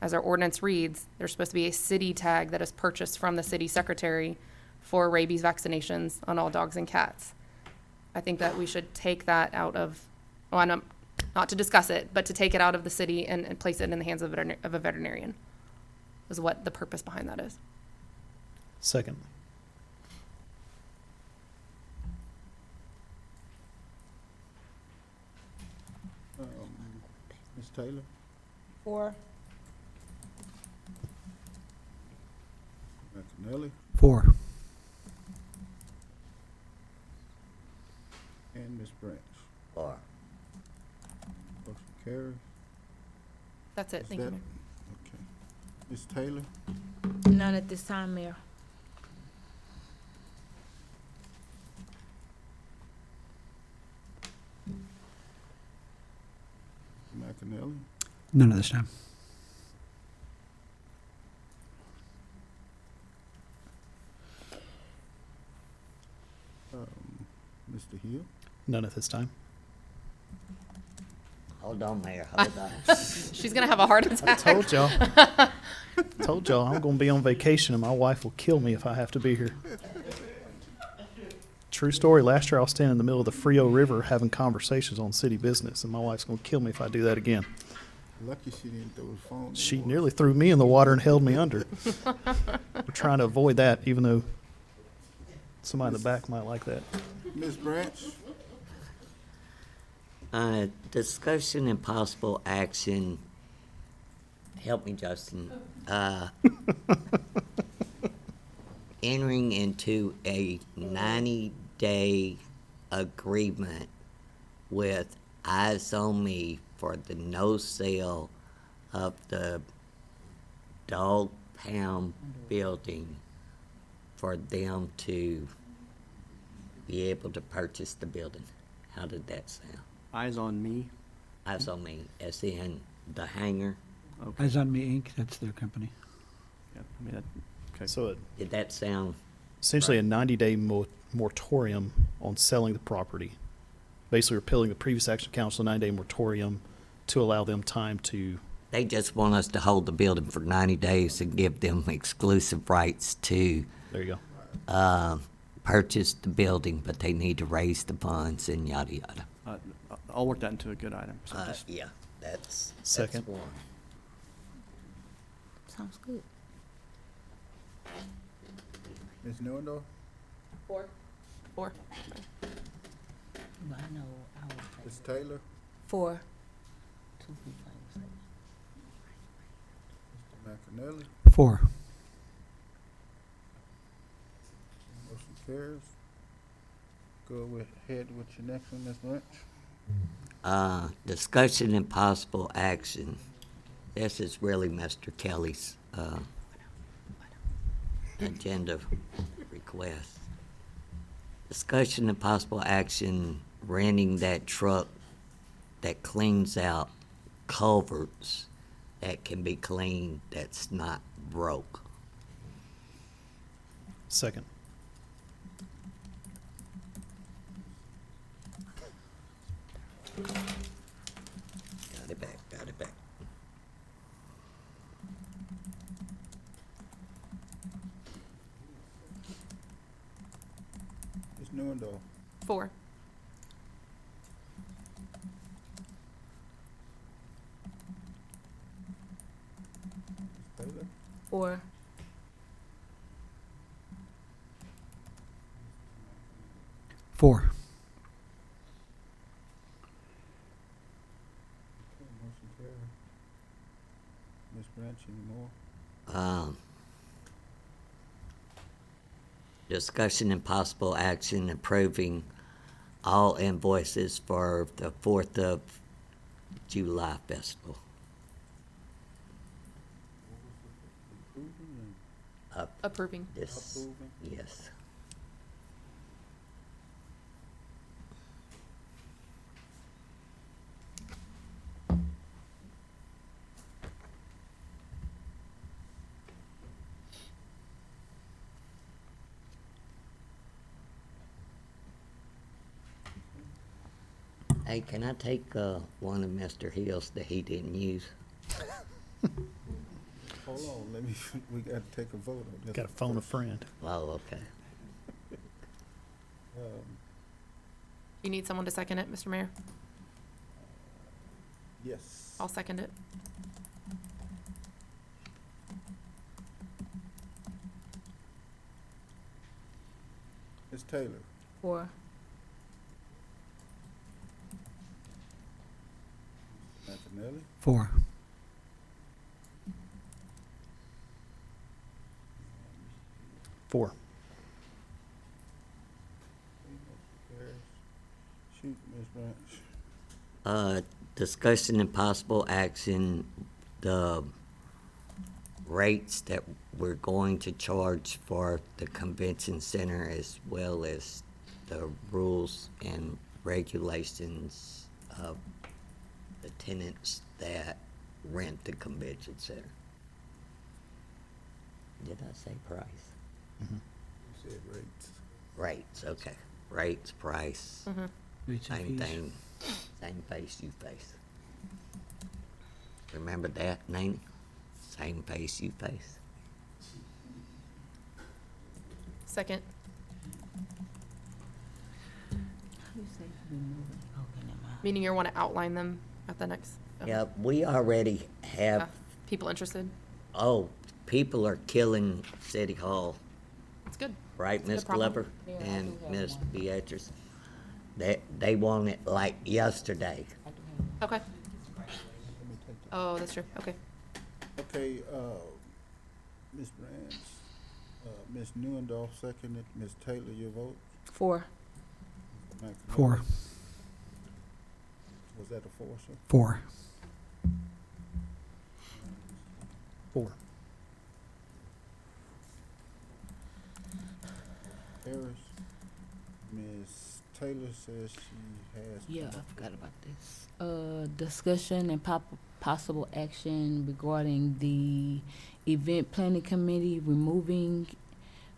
as our ordinance reads, there's supposed to be a city tag that is purchased from the city secretary for rabies vaccinations on all dogs and cats. I think that we should take that out of, well, not to discuss it, but to take it out of the city and place it in the hands of a veterinarian is what the purpose behind that is. Second. Ms. Taylor? 4. McAnally? 4. And Ms. Branch? Or, Motion carries. That's it, Is thank you, that- Mayor. Okay. Ms. Taylor? None at this time, Mayor. McAnally? None at this time. Mr. Hill? None at this time. hold on, Mayor, hold on. She's gonna have a heart I attack. told y'all. Told y'all I'm gonna be on vacation and my wife will kill me if I have to be here. True story. Last year I was standing in the middle of the Frio River having conversations on city business, and my wife's gonna kill me if I do that again. Lucky she didn't throw his phone. in the She water. nearly threw me in the water and held me under. We're trying to avoid that, even though somebody in the back might like that. Ms. Branch? Discussion and possible action, help me, Justin, entering into a 90-day agreement with Eyes on Me for the no sale of the dog pound building for them to be able to purchase the building. How did that sound? Eyes on me. Eyes on Me, as in the hangar. Okay. Eyes on Me, Inc., that's their company. Yeah, I mean, okay. So Did that sound? essentially a 90-day moratorium on selling the property. Basically repealing the previous action council 90-day moratorium to allow them time to, They just want us to hold the building for 90 days and give them exclusive rights to there you go. purchase the building, but they need to raise the funds and yada yada. I'll work that into a good item. So just Yeah, that's Second. one. Sounds good. Ms. Newendorf? 4. 4. I know, I would Ms. Taylor? 4. Mr. McAnally? 4. Motion carries. Go ahead with your next one, Ms. Branch. Discussion and possible action. This is really Mr. Kelly's agenda request. Discussion and possible action, renting that truck that cleans out culverts that can be cleaned, that's not broke. Second. Got it back. Ms. Newendorf? 4. Ms. Taylor? 4. Four. Okay, motion carries. Ms. Branch, any more? Discussion and possible action approving all invoices for the 4th of July festival. Approving Approving. This, Approving. yes. Hey, can I take one of Mr. Hill's that he didn't use? Hold on, let me, we gotta take a vote on this. Got to phone a friend. Oh, okay. You need someone to second it, Mr. Mayor? Yes. I'll second it. Ms. Taylor? 4. McAnally? 4. Four. Shoot, Ms. Branch. Discussion and possible action, the rates that we're going to charge for the convention center as well as the rules and regulations of the tenants that rent the convention center. Did I say price? You said rates. Rates, okay. Rates, price, Rates and same fees. thing, same face, you face. Remember that, Nancy? Same face, you face. Second. Meaning you want to outline them at the next. Yeah, we already have, People interested? oh, people are killing City Hall, It's good. right, It's a good Ms. problem. Glover Yeah, I and do have Ms. one. Beatrice? They want it like yesterday. Okay. Oh, that's true. Okay. Okay, Ms. Branch, Ms. Newendorf seconded. Ms. Taylor, your vote? 4. McAnally? 4. Was that a 4, sir? 4. Four. Harris? Ms. Taylor says she has. Yeah, I forgot about this. Discussion and possible action regarding the event planning committee removing,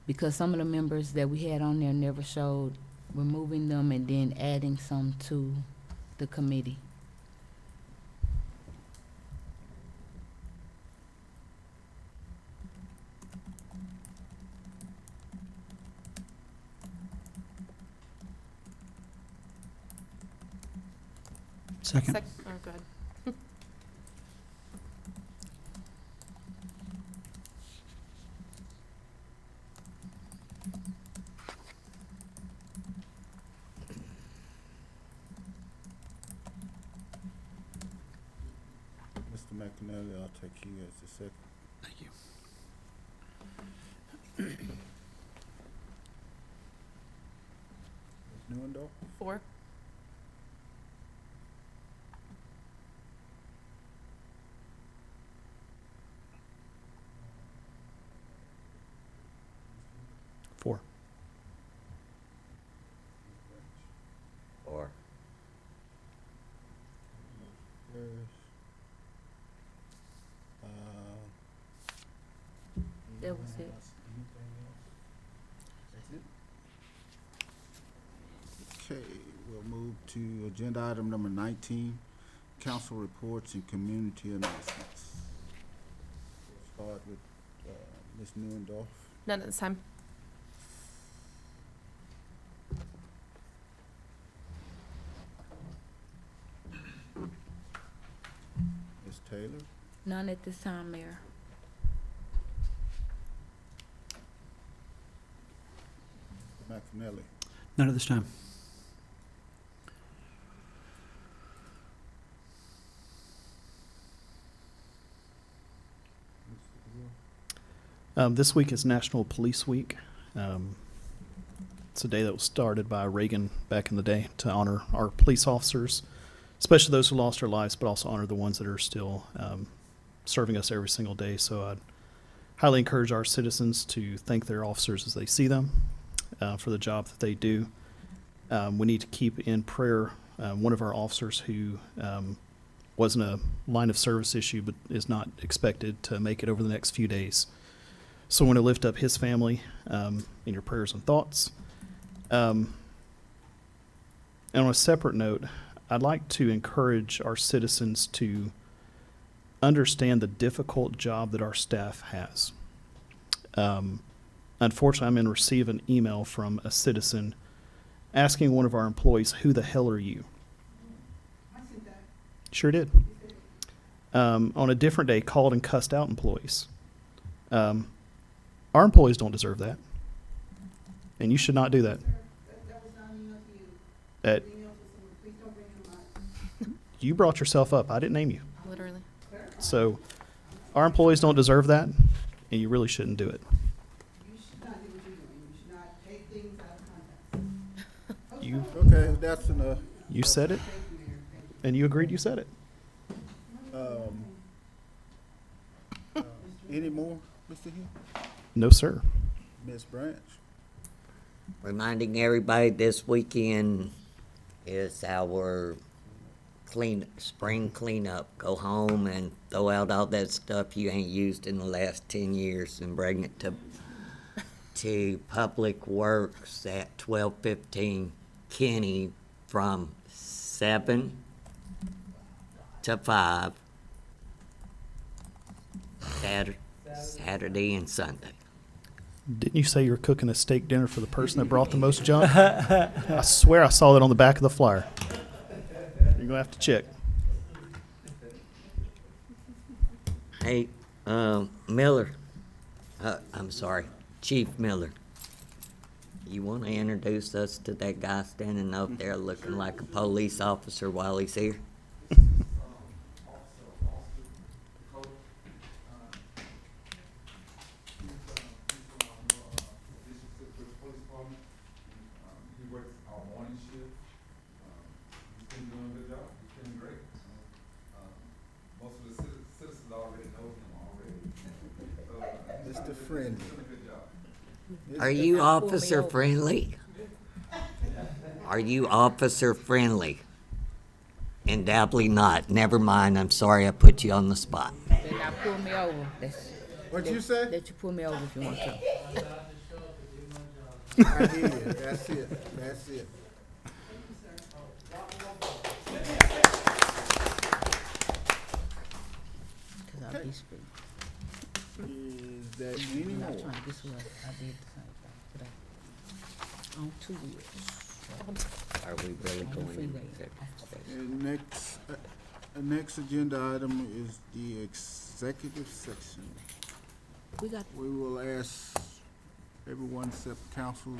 because some of the members that we had on there never showed, removing them and then adding some to the committee. Second. Oh, go ahead. Mr. McAnally, I'll take you as the second. Thank you. Ms. Newendorf? 4. Four. Or, Harris? That was it. Anything else? That's it? Okay, we'll move to agenda item number 19, council reports and community announcements. We'll start with Ms. Newendorf. None at this time. Ms. Taylor. None at this time, Mayor. McAnally. None at this time. This week is National Police Week. It's a day that was started by Reagan back in the day to honor our police officers, especially those who lost their lives, but also honor the ones that are still serving us every single day. So I'd highly encourage our citizens to thank their officers as they see them for the job that they do. We need to keep in prayer one of our officers who wasn't a line of service issue, but is not expected to make it over the next few days. So I want to lift up his family in your prayers and thoughts. And on a separate note, I'd like to encourage our citizens to understand the difficult job that our staff has. Unfortunately, I'm in receive an email from a citizen asking one of our employees, "Who the hell are you?" I see that. Sure did. On a different day, called and cussed out employees. Our employees don't deserve that. And you should not do that. That was not an email to you. That Email to someone, please don't bring him up. you brought yourself up. I didn't name you. Literally. So our employees don't deserve that, and you really shouldn't do it. You should not do what you're doing. You should not take things out of context. You Okay, that's enough. you said it, Thank you, Mayor. Thank you. and you agreed you said it. Any more, Mr. Hill? No, sir. Ms. Branch? Reminding everybody this weekend is our spring cleanup. Go home and throw out all that stuff you ain't used in the last 10 years and bring it to Public Works at 12:15 Kenny from 7 to 5 Saturday and Sunday. Didn't you say you were cooking a steak dinner for the person that brought the most junk? I swear I saw that on the back of the flyer. You're gonna have to check. Hey, Miller, I'm sorry, Chief Miller. You want to introduce us to that guy standing up there looking like a police officer while he's here? He works our morning shift. He's been doing a good job. He's been great. Most of the citizens already know him already. Mr. Friendly. He's doing a good job. Are you officer friendly? Are you officer friendly? Undoubtedly not. Never mind. I'm sorry I put you on the spot. Then now pull me over. What'd you say? Let you pull me over if you want to. I hear you. That's it. That's it. Cause I'll be straight. Is there any I'm more? not trying to get what I did the same thing today. On 2 wheels. Are we really going into freeway. executive session? Next agenda item is the executive section. We got, We will ask everyone except council to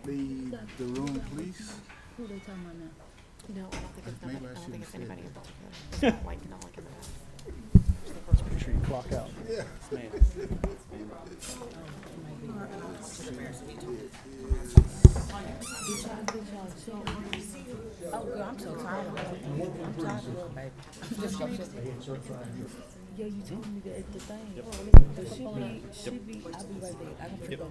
leave the room, please. who they talking about now? No, I don't think it's Maybe nobody, I I don't think shouldn't it's say anybody that. in particular. It's not like in Make sure you clock out. Oh, girl, I'm so tired. I'm tired of it, baby. I'm just gonna sit. Yeah, you told me that at the thing. But she be, I'll be right back. I can flip over.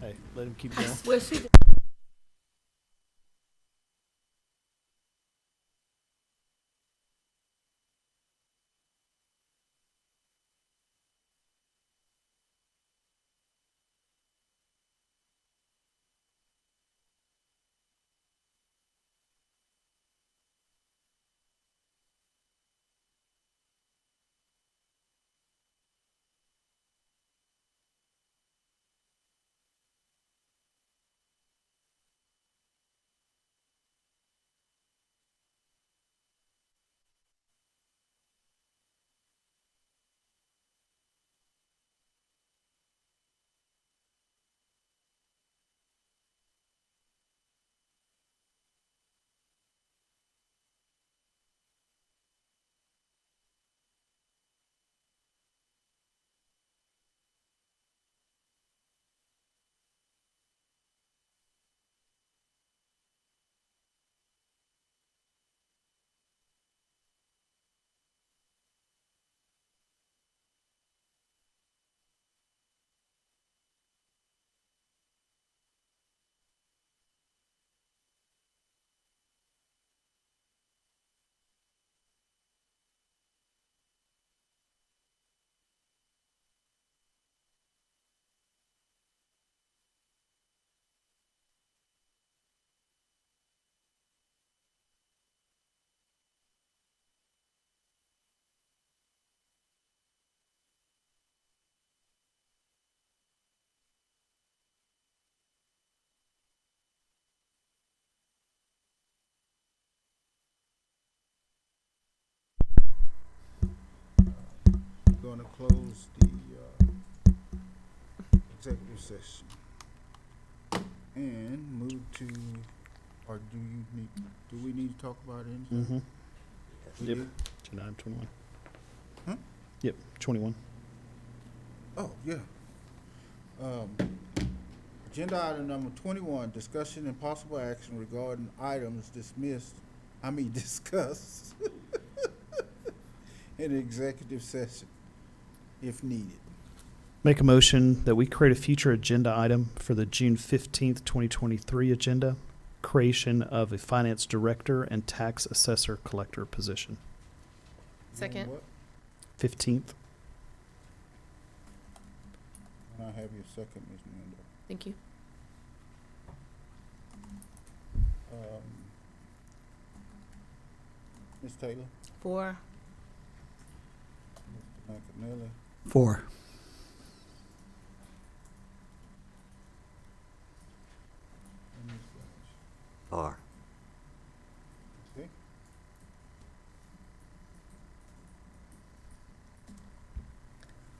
Hey, let him keep going. Well, she Gonna close the, executive session. And move to, or do we need to talk about anything? Mm-hmm. We Yep. good? Agenda item 21. Huh? Yep, 21. Oh, yeah. Agenda item number 21, discussion and possible action regarding items discussed in executive session, if needed. Make a motion that we create a future agenda item for the June 15th, 2023 agenda, creation of a finance director and tax assessor collector position. Second. What? 15th. Can I have your second, Ms. Mando? Thank you. Ms. Taylor? 4. Mr. McAnally? 4. And Ms. Branch? Or, Okay.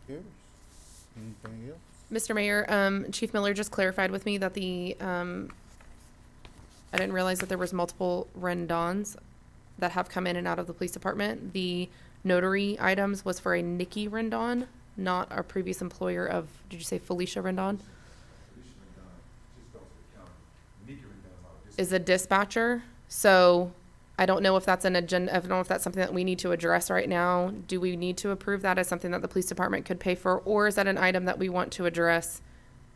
Carries. Anything else? Mr. Mayor, Chief Miller just clarified with me that I didn't realize that there was multiple rendons that have come in and out of the police department. The notary items was for a Nikki Rendon, not our previous employer of, did you say Felicia Rendon? Is a dispatcher. So I don't know if that's an agenda, I don't know if that's something that we need to address right now. Do we need to approve that as something that the police department could pay for? Or is that an item that we want to address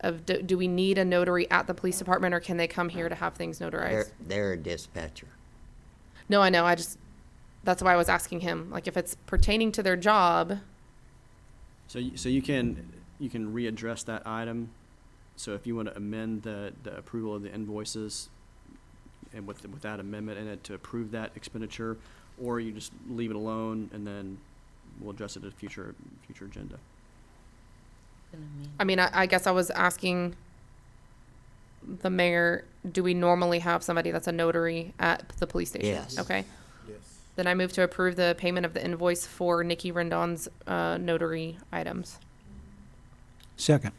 of, do we need a notary at the police department, or can they come here to have things notarized? they're a dispatcher. No, I know. That's why I was asking him. Like, if it's pertaining to their job, So you can readdress that item. So if you want to amend the approval of the invoices and with that amendment in it to approve that expenditure, or you just leave it alone and then we'll address it at a future agenda. I mean, I guess I was asking the mayor, do we normally have somebody that's a notary at the police station? Yes. Okay. Yes. Then I move to approve the payment of the invoice for Nikki Rendon's notary items. Second.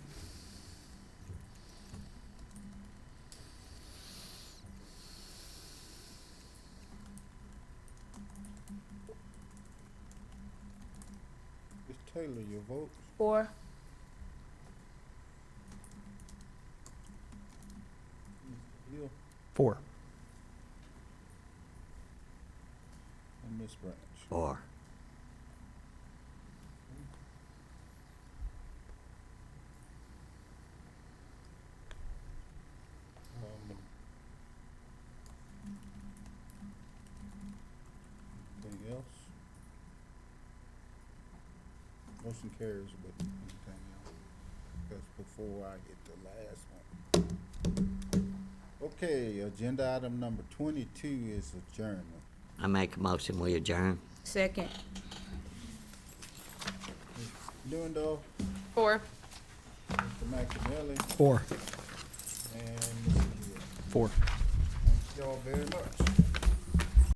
Ms. Taylor, your vote? 4. Mr. Hill? 4. And Ms. Branch? Or, Motion carries with anything else. That's before I get the last one. Okay, agenda item number 22 is adjournment. I make a motion, we adjourn. Second. Lewandowski, 4. Mr. McAnally, 4. and Mr. Hill. 4. Thank y'all very much.